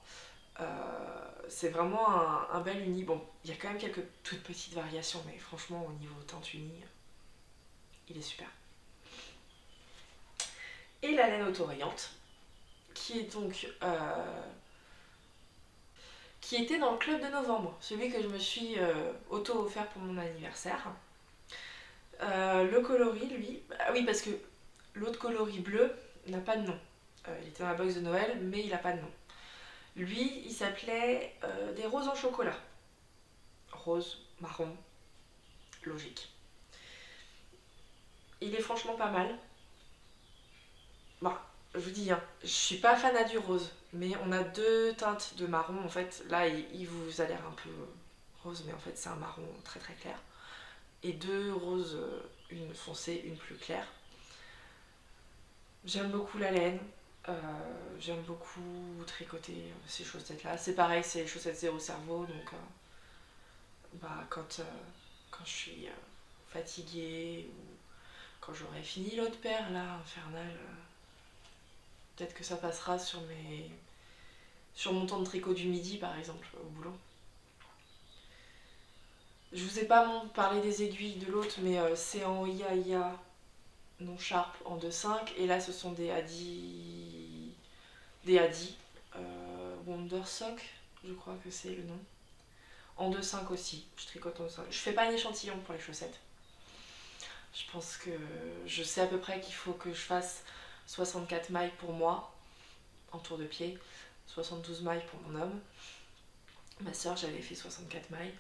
C'est vraiment un bel uni. Bon, il y a quand même quelques toutes petites variations, mais franchement, au niveau teinte unie, il est super. Et la laine autorayante, qui est donc qui était dans le club de novembre, celui que je me suis auto-offert pour mon anniversaire. Le coloris, lui, oui, parce que l'autre coloris bleu n'a pas de nom. Il était dans la box de Noël, mais il n'a pas de nom. Lui, il s'appelait des roses en chocolat. rose, marron, logique. Il est franchement pas mal. Bon, je vous dis, hein, je suis pas fan du rose, mais on a deux teintes de marron. En fait, là, il vous a l'air un peu rose, mais en fait, c'est un marron très très clair. Et deux roses, une foncée, une plus claire. J'aime beaucoup la laine. J'aime beaucoup tricoter ces chaussettes-là. C'est pareil, c'est les chaussettes zéro cerveau, donc quand je suis fatiguée ou quand j'aurai fini l'autre paire là, infernale, peut-être que ça passera sur mon temps de tricot du midi par exemple, au boulot. Je vous ai pas parlé des aiguilles de l'autre, mais c'est en IA non Sharp en 2,5 et là ce sont des Adi Wondersock, je crois que c'est le nom. En 2,5 aussi, je tricote en 2,5. Je fais pas un échantillon pour les chaussettes. Je pense que je sais à peu près qu'il faut que je fasse 64 mailles pour moi en tour de pied, 72 mailles pour mon homme. Ma soeur, j'avais fait 64 mailles.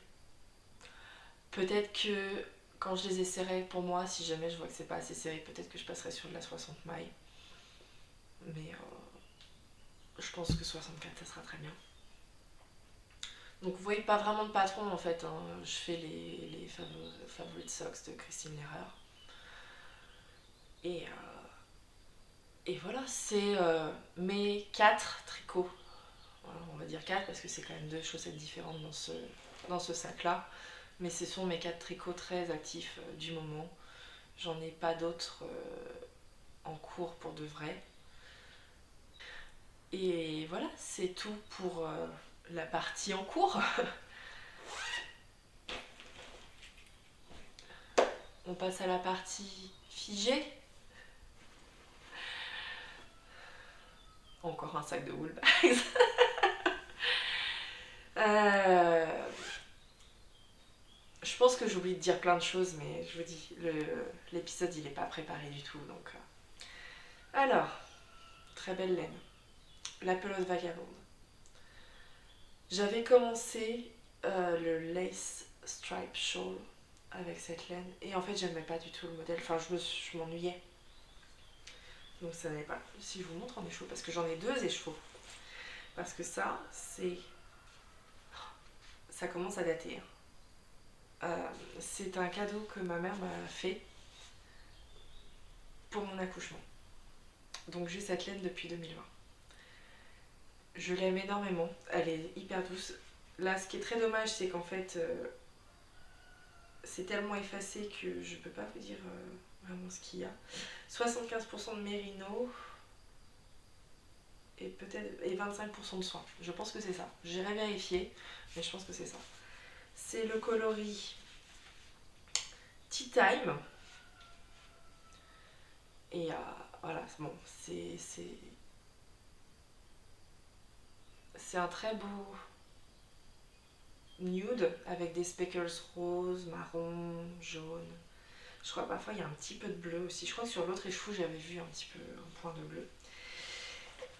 Peut-être que quand je les essaierai pour moi, si jamais je vois que c'est pas assez serré, peut-être que je passerai sur de la 60 mailles. Mais je pense que 64 ça sera très bien. Donc vous voyez pas vraiment de patron en fait, hein. Je fais les favorite socks de Christine Lehrer. Et voilà, c'est mes 4 tricots. Voilà, on va dire 4 parce que c'est quand même 2 chaussettes différentes dans ce sac-là. Mais ce sont mes 4 tricots très actifs du moment. J'en ai pas d'autres en cours pour de vrai. Et voilà, c'est tout pour la partie en cours. On passe à la partie figée. Encore un sac de Woolbags. Je pense que j'oublie de dire plein de choses, mais je vous dis, l'épisode il est pas préparé du tout. Donc, alors, très belle laine. La pelote vagabonde. J'avais commencé le lace stripe shawl avec cette laine et en fait j'aimais pas du tout le modèle. Enfin, je m'ennuyais. Donc ça n'est pas. Si je vous montre en écheveau, parce que j'en ai 2 écheveaux. Parce que ça commence à dater. C'est un cadeau que ma mère m'a fait pour mon accouchement. Donc j'ai cette laine depuis 2020. Je l'aime énormément, elle est hyper douce. Là, ce qui est très dommage, c'est qu'en fait, c'est tellement effacé que je peux pas vous dire vraiment ce qu'il y a. 75% de mérino et 25% de soin. Je pense que c'est ça. J'irai vérifier, mais je pense que c'est ça. C'est le coloris Tea Time. Et voilà, bon, c'est un très beau nude avec des speckles roses, marron, jaune. Je crois parfois il y a un petit peu de bleu aussi. Je crois que sur l'autre écheveau j'avais vu un petit peu un point de bleu.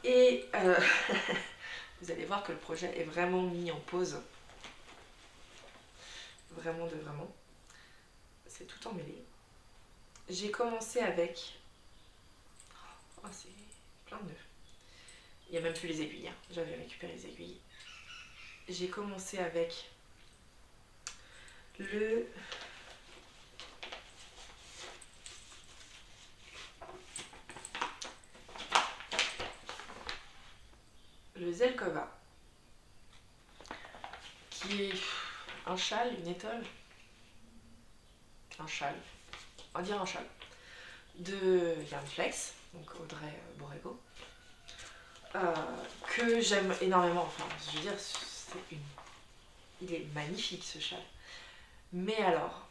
Et vous allez voir que le projet est vraiment mis en pause. Vraiment de vraiment. C'est tout emmêlé. J'ai commencé avec... Oh, c'est plein de nœuds. Il n'y a même plus les aiguilles. Hein. J'avais récupéré les aiguilles. J'ai commencé avec le Zelkova, qui est un châle, une étole, un châle, on va dire un châle, de Yarn Flex, donc Audrey Borrego, que j'aime énormément. Enfin, je veux dire, il est magnifique ce châle. Mais alors,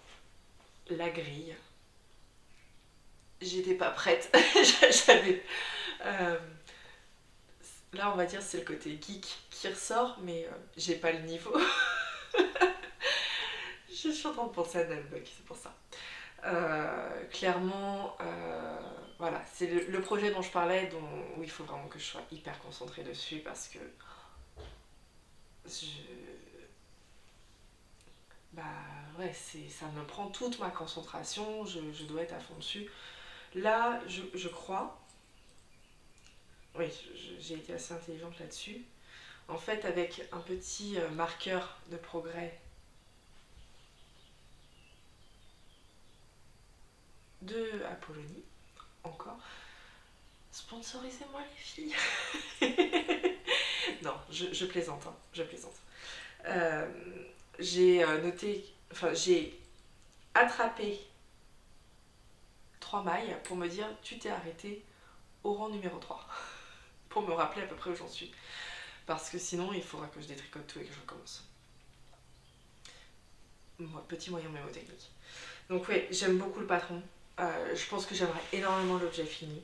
la grille, j'étais pas prête. J'avais... Là, on va dire, c'est le côté geek qui ressort, mais j'ai pas le niveau. Je suis en train de penser à Nalbuck, c'est pour ça. Clairement, voilà, c'est le projet dont je parlais, où il faut vraiment que je sois hyper concentrée dessus parce que ouais, ça me prend toute ma concentration, je dois être à fond dessus. Là, je crois, oui, j'ai été assez intelligente là-dessus. En fait, avec un petit marqueur de progrès de Apollonie, encore. Sponsorisez-moi les filles. Non, je plaisante, hein, je plaisante. Euh, j'ai noté, enfin j'ai attrapé 3 mailles pour me dire tu t'es arrêté au rang numéro 3. Pour me rappeler à peu près où j'en suis. Parce que sinon il faudra que je détricote tout et que je recommence. Petit moyen mémotechnique. Donc oui, j'aime beaucoup le patron. Je pense que j'aimerais énormément l'objet fini.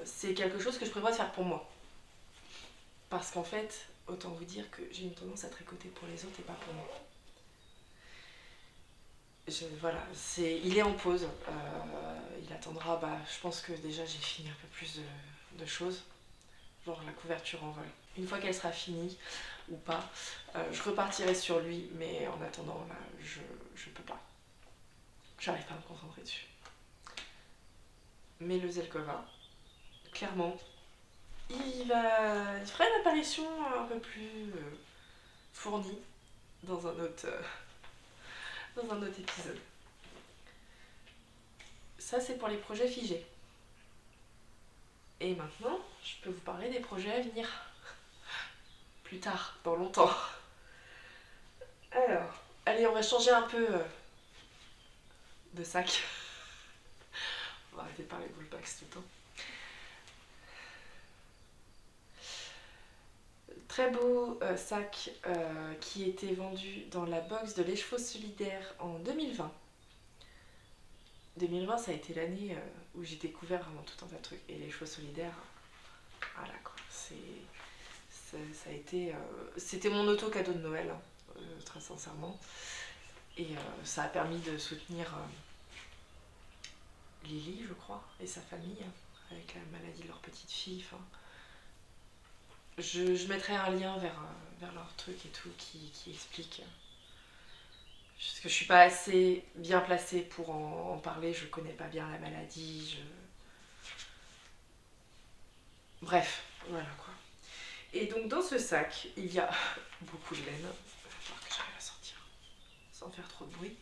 C'est quelque chose que je prévois de faire pour moi. Parce qu'en fait, autant vous dire que j'ai une tendance à tricoter pour les autres et pas pour moi. Voilà, il est en pause. Il attendra, je pense que déjà j'ai fini un peu plus de choses. Genre la couverture en vol. Une fois qu'elle sera finie, ou pas, je repartirai sur lui, mais en attendant, là, je peux pas. J'arrive pas à me concentrer dessus. Mais le Zelkova, clairement, il fera une apparition un peu plus fournie dans un autre épisode. Ça, c'est pour les projets figés. Et maintenant, je peux vous parler des projets à venir. Plus tard, dans longtemps. Alors, allez, on va changer un peu de sac. On va arrêter de parler de bullpacks tout le temps. Très beau sac qui était vendu dans la box de l'écheveau solidaire en 2020. 2020, ça a été l'année où j'ai découvert vraiment tout un tas de trucs. Et l'écheveau solidaire, voilà quoi. Ça a été. C'était mon auto-cadeau de Noël, hein, très sincèrement. Et ça a permis de soutenir Lily, je crois, et sa famille, avec la maladie de leur petite fille. Enfin, je mettrai un lien vers leur truc et tout qui explique. Parce que je suis pas assez bien placée pour en parler, je connais pas bien la maladie. Bref, voilà quoi. Et donc dans ce sac, il y a beaucoup de laine. Il va falloir que j'arrive à sortir sans faire trop de bruit.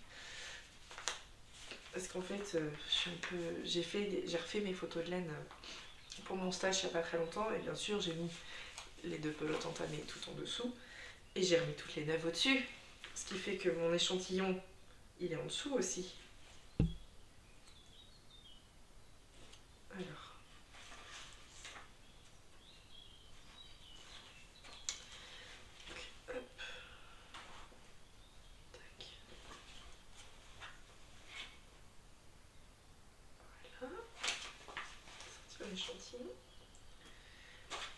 Parce qu'en fait, j'ai refait mes photos de laine pour mon stage il n'y a pas très longtemps. Et bien sûr, j'ai mis les 2 pelotes entamées tout en dessous. Et j'ai remis toutes les neuves au-dessus. Ce qui fait que mon échantillon, il est en dessous aussi. Alors. Hop. Tac. Voilà. Sortir l'échantillon.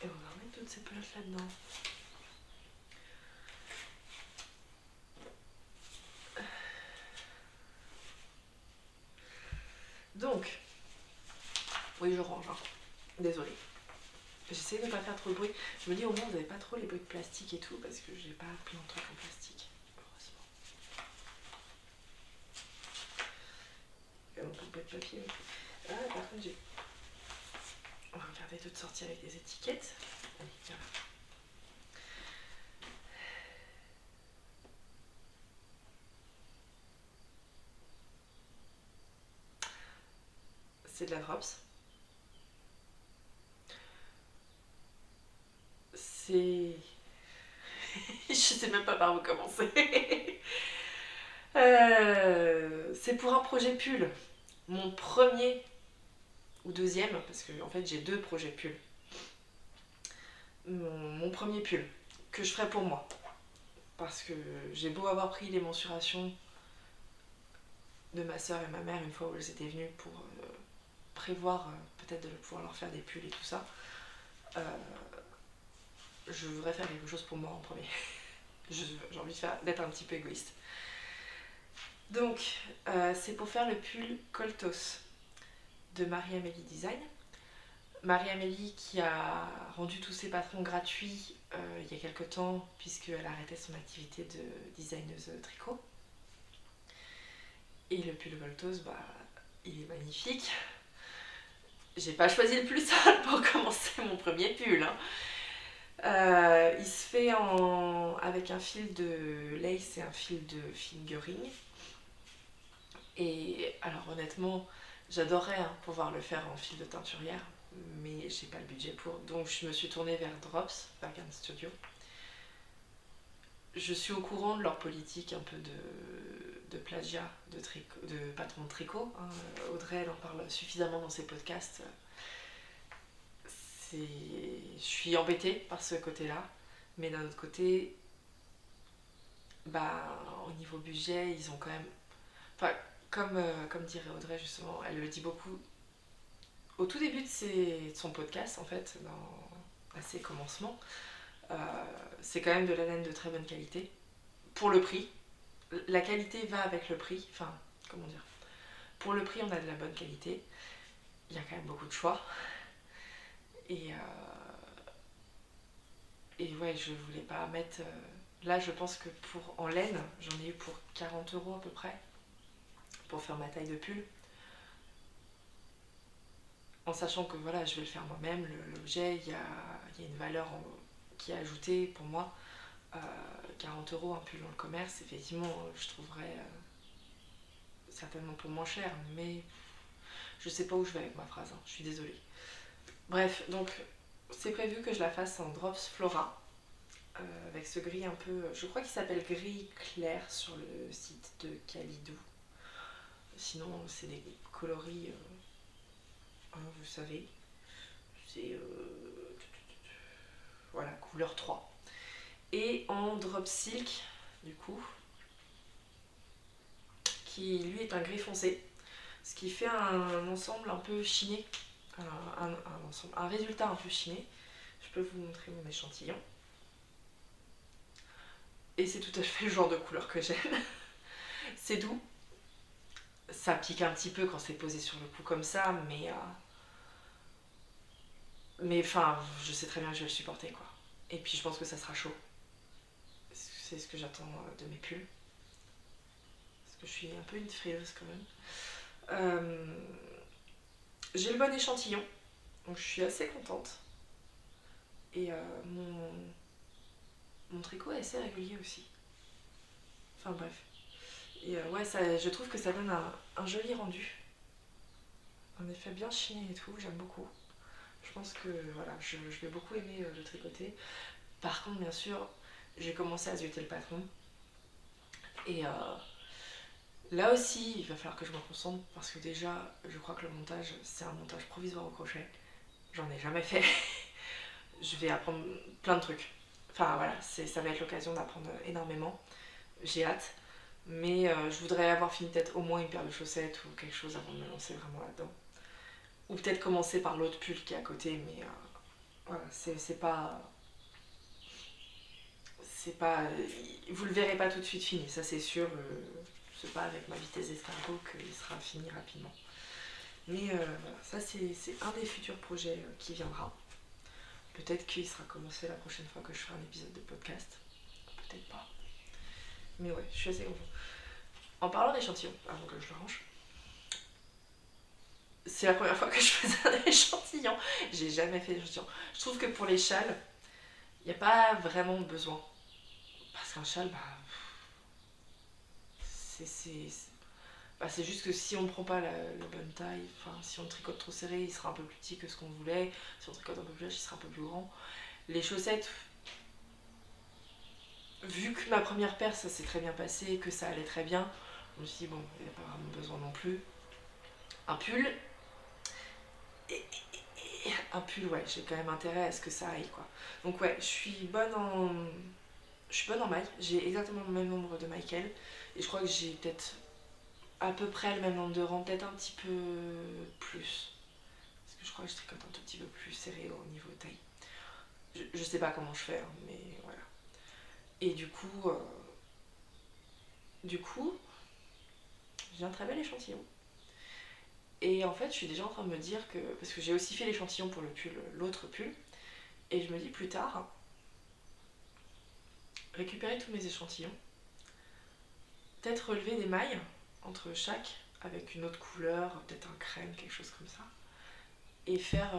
Et on va remettre toutes ces pelotes là-dedans. Donc, oui, je range. Hein. Désolée. J'essaie de ne pas faire trop de bruit. Je me dis au moins vous n'avez pas trop les bruits de plastique et tout parce que j'ai pas plein de trucs en plastique. Heureusement. Il y a un peu de papier. Ah, par contre, on va regarder toutes sorties avec des étiquettes. Allez, viens là. C'est de la drops. C'est... Je sais même pas par où commencer. C'est pour un projet pull. Mon premier ou deuxième, parce que en fait j'ai 2 projets pull. Mon premier pull que je ferai pour moi. Parce que j'ai beau avoir pris les mensurations de ma soeur et ma mère une fois où elles étaient venues pour prévoir peut-être de pouvoir leur faire des pulls et tout ça. Je voudrais faire quelque chose pour moi en premier. J'ai envie d'être un petit peu égoïste. Donc, c'est pour faire le pull Coltos de Marie-Amélie Design. Marie-Amélie qui a rendu tous ses patrons gratuits il y a quelques temps puisqu'elle arrêtait son activité de designeuse tricot. Et le pull Voltos, bah, il est magnifique. J'ai pas choisi le plus sale pour commencer mon premier pull. Hein. Il se fait avec un fil de lace et un fil de fingering. Et alors honnêtement, j'adorerais pouvoir le faire en fil de teinturière, mais j'ai pas le budget pour. Donc je me suis tournée vers Drops, Bargain Studio. Je suis au courant de leur politique un peu de plagiat, de patron de tricot. Hein. Audrey, elle en parle suffisamment dans ses podcasts. Je suis embêtée par ce côté-là, mais d'un autre côté, bah, au niveau budget, ils ont quand même... Enfin, comme dirait Audrey, justement, elle le dit beaucoup au tout début de son podcast, en fait, à ses commencements. Euh, c'est quand même de la laine de très bonne qualité, pour le prix. La qualité va avec le prix, enfin, comment dire. Pour le prix, on a de la bonne qualité. Il y a quand même beaucoup de choix. Et, ouais, je voulais pas mettre... Là, je pense que en laine, j'en ai eu pour 40 € à peu près, pour faire ma taille de pull. En sachant que voilà, je vais le faire moi-même, l'objet, il y a une valeur qui est ajoutée pour moi. 40 € un pull dans le commerce, effectivement, je trouverais certainement pour moins cher, mais je sais pas où je vais avec ma phrase, hein, je suis désolée. Bref, donc c'est prévu que je la fasse en Drops Flora, avec ce gris un peu, je crois qu'il s'appelle gris clair sur le site de Calidou. Sinon, c'est des coloris, vous savez, c'est voilà, couleur 3. Et en Drop Silk, du coup, qui lui est un gris foncé, ce qui fait un ensemble un peu chiné, un résultat un peu chiné. Je peux vous montrer mon échantillon. Et c'est tout à fait le genre de couleur que j'aime. C'est doux. Ça pique un petit peu quand c'est posé sur le cou comme ça, mais enfin, je sais très bien que je vais le supporter, quoi. Et puis je pense que ça sera chaud. C'est ce que j'attends de mes pulls. Parce que je suis un peu une frileuse quand même. J'ai le bon échantillon, donc je suis assez contente. Et mon tricot est assez régulier aussi. Enfin bref. Et ouais, je trouve que ça donne un joli rendu. Un effet bien chiné et tout, j'aime beaucoup. Je pense que voilà, je vais beaucoup aimer le tricoter. Par contre, bien sûr, j'ai commencé à zioter le patron. Et là aussi, il va falloir que je me concentre parce que déjà, je crois que le montage, c'est un montage provisoire au crochet. J'en ai jamais fait. Je vais apprendre plein de trucs. Enfin voilà, ça va être l'occasion d'apprendre énormément. J'ai hâte. Mais je voudrais avoir fini peut-être au moins une paire de chaussettes ou quelque chose avant de me lancer vraiment là-dedans. Ou peut-être commencer par l'autre pull qui est à côté, mais voilà, c'est pas... C'est pas... Vous le verrez pas tout de suite fini, ça c'est sûr. C'est pas avec ma vitesse d'escargot qu'il sera fini rapidement. Mais voilà, ça c'est un des futurs projets qui viendra. Peut-être qu'il sera commencé la prochaine fois que je ferai un épisode de podcast. Peut-être pas. Mais ouais, je suis assez contente. En parlant d'échantillon, avant que je le range, c'est la première fois que je faisais un échantillon. J'ai jamais fait d'échantillon. Je trouve que pour les châles, il n'y a pas vraiment besoin. Parce qu'un châle, c'est juste que si on ne prend pas la bonne taille, enfin si on le tricote trop serré, il sera un peu plus petit que ce qu'on voulait. Si on tricote un peu plus large, il sera un peu plus grand. Les chaussettes, vu que ma première paire ça s'est très bien passé, que ça allait très bien, je me suis dit bon, il n'y a pas vraiment besoin non plus. Un pull, un pull, ouais, j'ai quand même intérêt à ce que ça aille, quoi. Donc ouais, je suis bonne en mailles, j'ai exactement le même nombre de mailles qu'elle, et je crois que j'ai peut-être à peu près le même nombre de rangs, peut-être un petit peu plus, parce que je crois que je tricote un tout petit peu plus serré au niveau taille. Je sais pas comment je fais, hein, mais voilà. Et du coup, j'ai un très bel échantillon. Et en fait, je suis déjà en train de me dire que, parce que j'ai aussi fait l'échantillon pour l'autre pull, et je me dis plus tard, récupérer tous mes échantillons, peut-être relever des mailles entre chaque, avec une autre couleur, peut-être un crème, quelque chose comme ça, et faire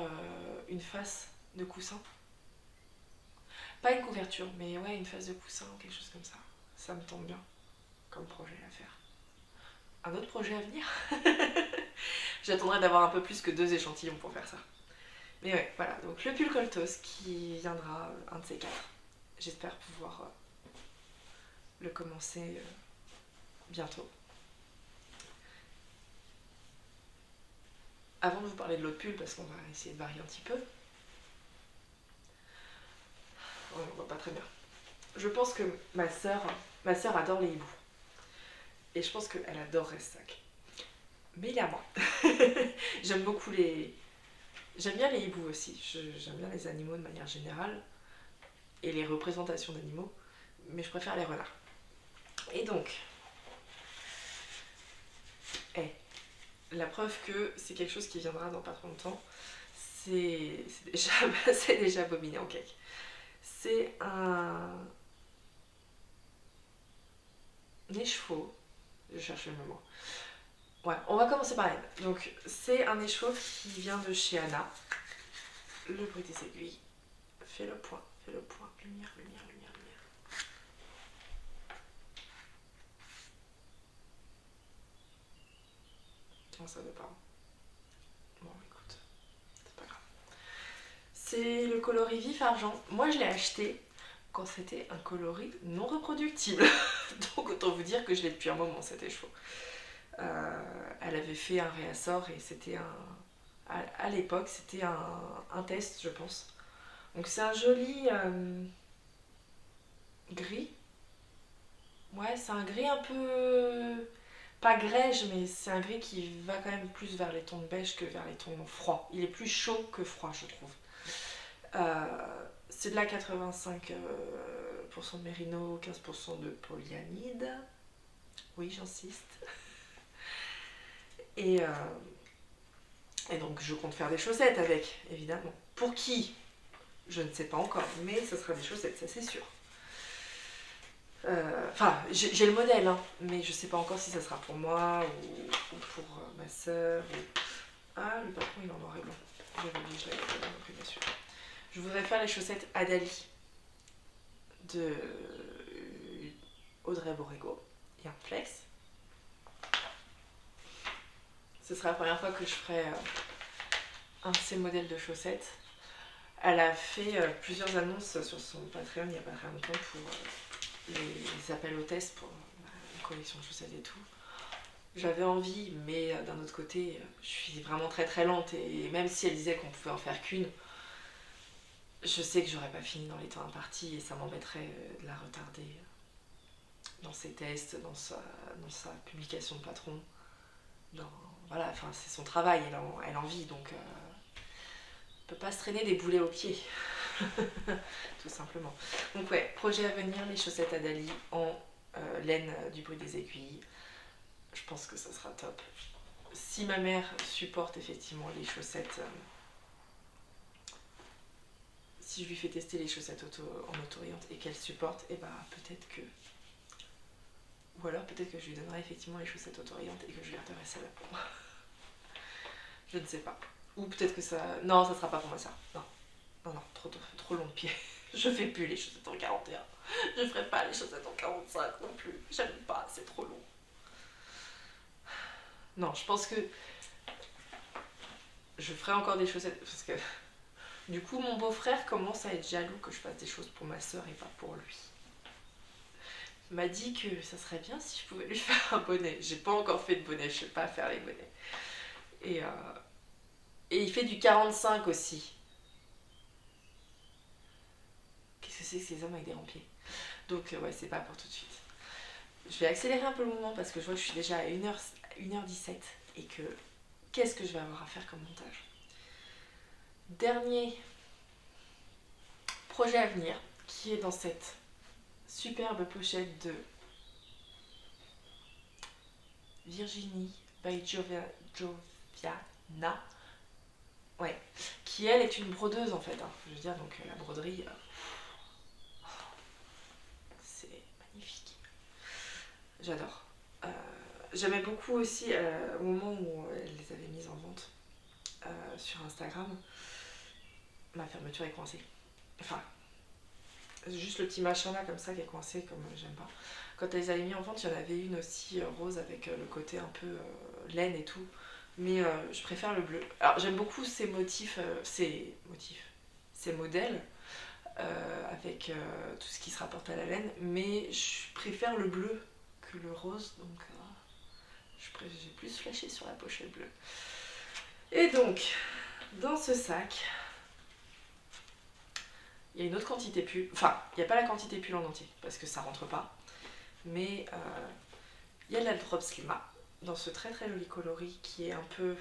une face de coussin. Pas une couverture, mais ouais, une face de coussin, quelque chose comme ça. Ça me tente bien comme projet à faire. Un autre projet à venir. J'attendrai d'avoir un peu plus que 2 échantillons pour faire ça. Mais ouais, voilà, donc le pull Coltos qui viendra un de ces 4. J'espère pouvoir le commencer bientôt. Avant de vous parler de l'autre pull, parce qu'on va essayer de varier un petit peu. Ouais, on voit pas très bien. Je pense que ma sœur adore les hiboux. Et je pense qu'elle adorerait ce sac. Mais il est à moi. J'aime beaucoup les... J'aime bien les hiboux aussi. J'aime bien les animaux de manière générale. Et les représentations d'animaux. Mais je préfère les renards. Et donc... la preuve que c'est quelque chose qui viendra dans pas trop longtemps. C'est déjà bobiné en cake. C'est un écheveau. Je cherche le mot. Ouais, on va commencer par elle. Donc, c'est un écheveau qui vient de chez Anna. Le bruit des aiguilles. Fais le point. Lumière, lumière, lumière, lumière. Non, ça veut pas. Bon, écoute, c'est pas grave. C'est le coloris vif argent. Moi, je l'ai acheté quand c'était un coloris non reproductible. Donc, autant vous dire que je l'ai depuis un moment, cet écheveau. Elle avait fait un réassort et c'était à l'époque, c'était un test, je pense. Donc c'est un joli gris. Ouais, c'est un gris un peu... Pas grège, mais c'est un gris qui va quand même plus vers les tons de beige que vers les tons froids. Il est plus chaud que froid, je trouve. C'est de la 85% de mérino, 15% de polyamide. Oui, j'insiste. Et donc je compte faire des chaussettes avec, évidemment. Pour qui? Je ne sais pas encore, mais ce sera des chaussettes, ça c'est sûr. Enfin, j'ai le modèle, hein, mais je sais pas encore si ça sera pour moi ou pour ma soeur. Ah, le patron il est en noir et blanc. J'avais oublié, je l'avais pas non plus, bien sûr. Je voudrais faire les chaussettes Adali de Audrey Borrego et un flex. Ce sera la première fois que je ferai un de ces modèles de chaussettes. Elle a fait plusieurs annonces sur son Patreon il n'y a pas très longtemps pour les appels hôtesses pour une collection de chaussettes et tout. J'avais envie, mais d'un autre côté, je suis vraiment très très lente et même si elle disait qu'on pouvait en faire qu'une, je sais que j'aurais pas fini dans les temps impartis et ça m'embêterait de la retarder dans ses tests, dans sa publication de patron. Voilà, enfin c'est son travail, elle en vit donc peut pas se traîner des boulets aux pieds. Tout simplement. Donc ouais, projet à venir, les chaussettes Adali en laine du bruit des aiguilles. Je pense que ça sera top. Si ma mère supporte effectivement les chaussettes, si je lui fais tester les chaussettes en auto-rayante et qu'elle supporte, et bah peut-être que... Ou alors peut-être que je lui donnerai effectivement les chaussettes auto-rayantes et que je garderai celle-là pour moi. Je ne sais pas. Ou peut-être que ça... Non, ça sera pas pour moi ça. Non, trop long de pied. Je fais plus les chaussettes en 41. Je ferai pas les chaussettes en 45 non plus. J'aime pas, c'est trop long. Non, je pense que je ferai encore des chaussettes parce que du coup mon beau-frère commence à être jaloux que je fasse des choses pour ma soeur et pas pour lui. Il m'a dit que ça serait bien si je pouvais lui faire un bonnet. J'ai pas encore fait de bonnet, je sais pas faire les bonnets. Et il fait du 45 aussi. Qu'est-ce que c'est que ces hommes avec des rampiers? Donc ouais, c'est pas pour tout de suite. Je vais accélérer un peu le mouvement parce que je vois que je suis déjà à 1h17 et que qu'est-ce que je vais avoir à faire comme montage. Dernier projet à venir qui est dans cette superbe pochette de Virginie by Joviana. Ouais, qui elle est une brodeuse en fait. Hein. Je veux dire, donc la broderie, c'est magnifique. J'adore. j'aimais beaucoup aussi au moment où elle les avait mises en vente sur Instagram, ma fermeture est coincée. Enfin, juste le petit machin là comme ça qui est coincé, comme j'aime pas. Quand elle les avait mis en vente, il y en avait une aussi rose avec le côté un peu laine et tout. Mais je préfère le bleu. Alors j'aime beaucoup ces modèles avec tout ce qui se rapporte à la laine, mais je préfère le bleu que le rose, donc j'ai plus flashé sur la pochette bleue. Et donc, dans ce sac, il y a une autre quantité pull. Enfin, il n'y a pas la quantité pull en entier, parce que ça rentre pas. Mais il y a de la Drop Slima, dans ce très très joli coloris qui est un peu...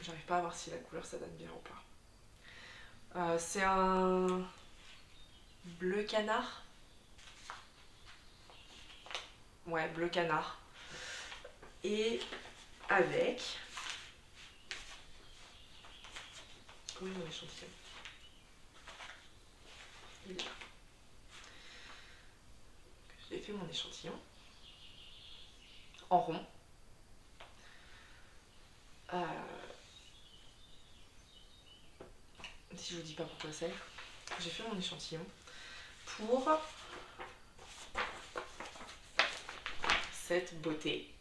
J'arrive pas à voir si la couleur ça donne bien ou pas. C'est un bleu canard. Ouais, bleu canard. Et avec... Où est mon échantillon? Il est là. J'ai fait mon échantillon en rond. Si je vous dis pas pourquoi c'est, j'ai fait mon échantillon pour cette beauté.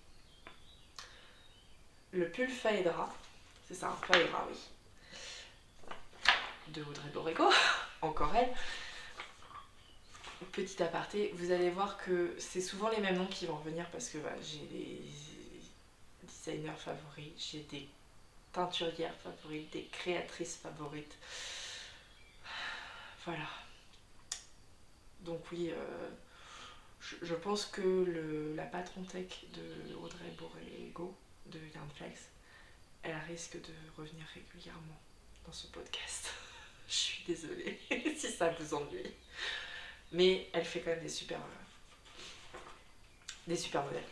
Le pull Phaedra, c'est ça, un Phaedra, oui, de Audrey Borrego, encore elle. Petit aparté, vous allez voir que c'est souvent les mêmes noms qui vont revenir parce que j'ai des designers favoris, j'ai des teinturières favorites, des créatrices favorites. Voilà. Donc oui, je pense que la patron tech de Audrey Borrego, de Yarnflex, elle risque de revenir régulièrement dans ce podcast. Je suis désolée si ça vous ennuie. Mais elle fait quand même des super modèles.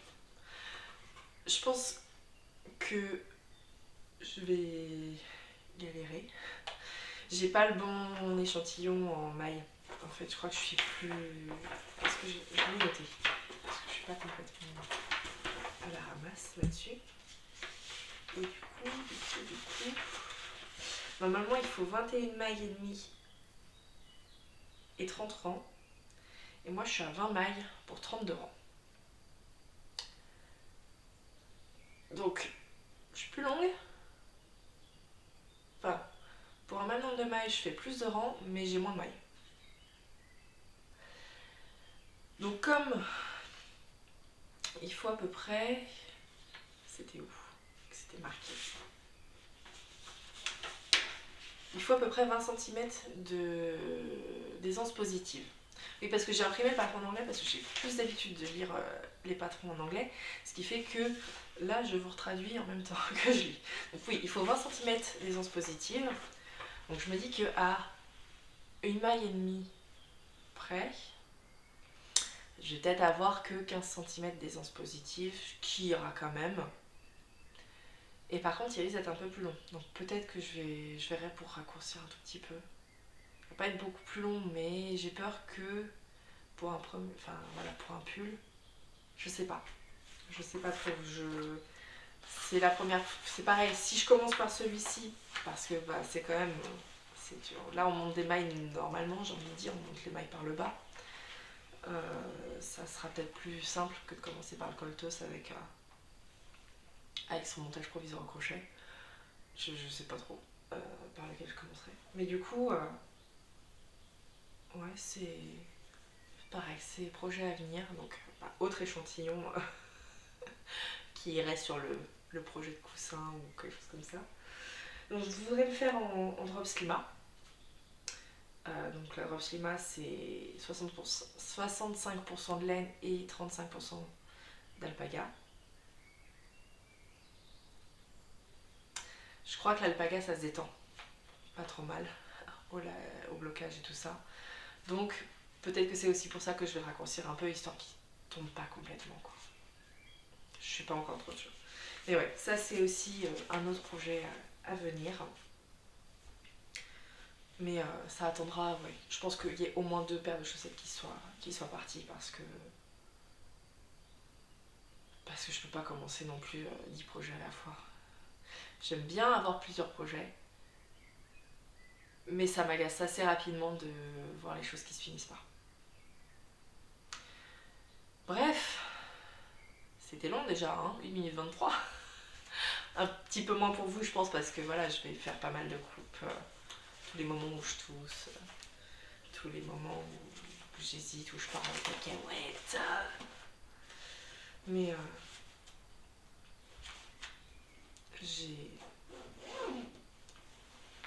Je pense que je vais galérer. J'ai pas le bon échantillon en maille. En fait, je crois que je suis plus... Est-ce que je l'ai noté? Parce que je suis pas complètement à la ramasse là-dessus. Et du coup... Normalement, il faut 21 mailles et demie et 30 rangs. Et moi, je suis à 20 mailles pour 32 rangs. Donc, je suis plus longue. Enfin, pour un même nombre de mailles, je fais plus de rangs, mais j'ai moins de mailles. Donc, comme il faut à peu près... C'était où? C'était marqué. Il faut à peu près 20 cm d'aisance positive. Oui, parce que j'ai imprimé le patron en anglais parce que j'ai plus d'habitude de lire les patrons en anglais, ce qui fait que là, je vous retraduis en même temps que je lis. Donc oui, il faut 20 cm d'aisance positive. Donc je me dis qu'à une maille et demie près, je vais peut-être avoir que 15 cm d'aisance positive, qui ira quand même. Et par contre, il risque d'être un peu plus long. Donc peut-être que je verrai pour raccourcir un tout petit peu. Ça va pas être beaucoup plus long, mais j'ai peur que pour un pull, je sais pas. Je sais pas trop. C'est la première. C'est pareil. Si je commence par celui-ci, parce que c'est quand même. C'est dur. Là, on monte des mailles normalement. J'ai envie de dire, on monte les mailles par le bas. Ça sera peut-être plus simple que de commencer par le coltos avec son montage provisoire au crochet. Je sais pas trop par lequel je commencerai. Mais du coup, ouais, c'est pareil, c'est projet à venir. Donc, autre échantillon qui irait sur le projet de coussin ou quelque chose comme ça. Donc, je voudrais le faire en Drop Slima. Donc, la Drop Slima, c'est 65% de laine et 35% d'alpaga. Je crois que l'alpaga ça se détend pas trop mal au blocage et tout ça. Donc peut-être que c'est aussi pour ça que je vais raccourcir un peu histoire qu'il tombe pas complètement quoi. Je suis pas encore trop sûre. Mais ouais, ça c'est aussi un autre projet à venir. Mais ça attendra, ouais. Je pense qu'il y ait au moins 2 paires de chaussettes qui soient parties parce que parce que je peux pas commencer non plus 10 projets à la fois. J'aime bien avoir plusieurs projets, mais ça m'agace assez rapidement de voir les choses qui se finissent pas. Bref, c'était long déjà, hein, 1 minute 23. Un petit peu moins pour vous, je pense, parce que voilà, je vais faire pas mal de coupes. Tous les moments où je tousse, tous les moments où j'hésite, où je parle avec la cacahuète. Mais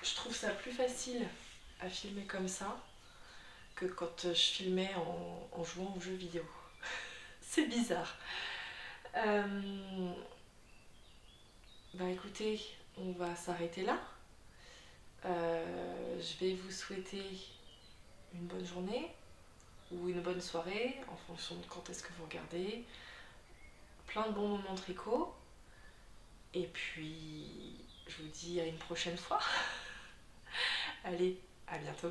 je trouve ça plus facile à filmer comme ça que quand je filmais en jouant aux jeux vidéo. C'est bizarre. Bah écoutez, on va s'arrêter là. Je vais vous souhaiter une bonne journée ou une bonne soirée en fonction de quand est-ce que vous regardez. Plein de bons moments tricot. Et puis, je vous dis à une prochaine fois. Allez, à bientôt.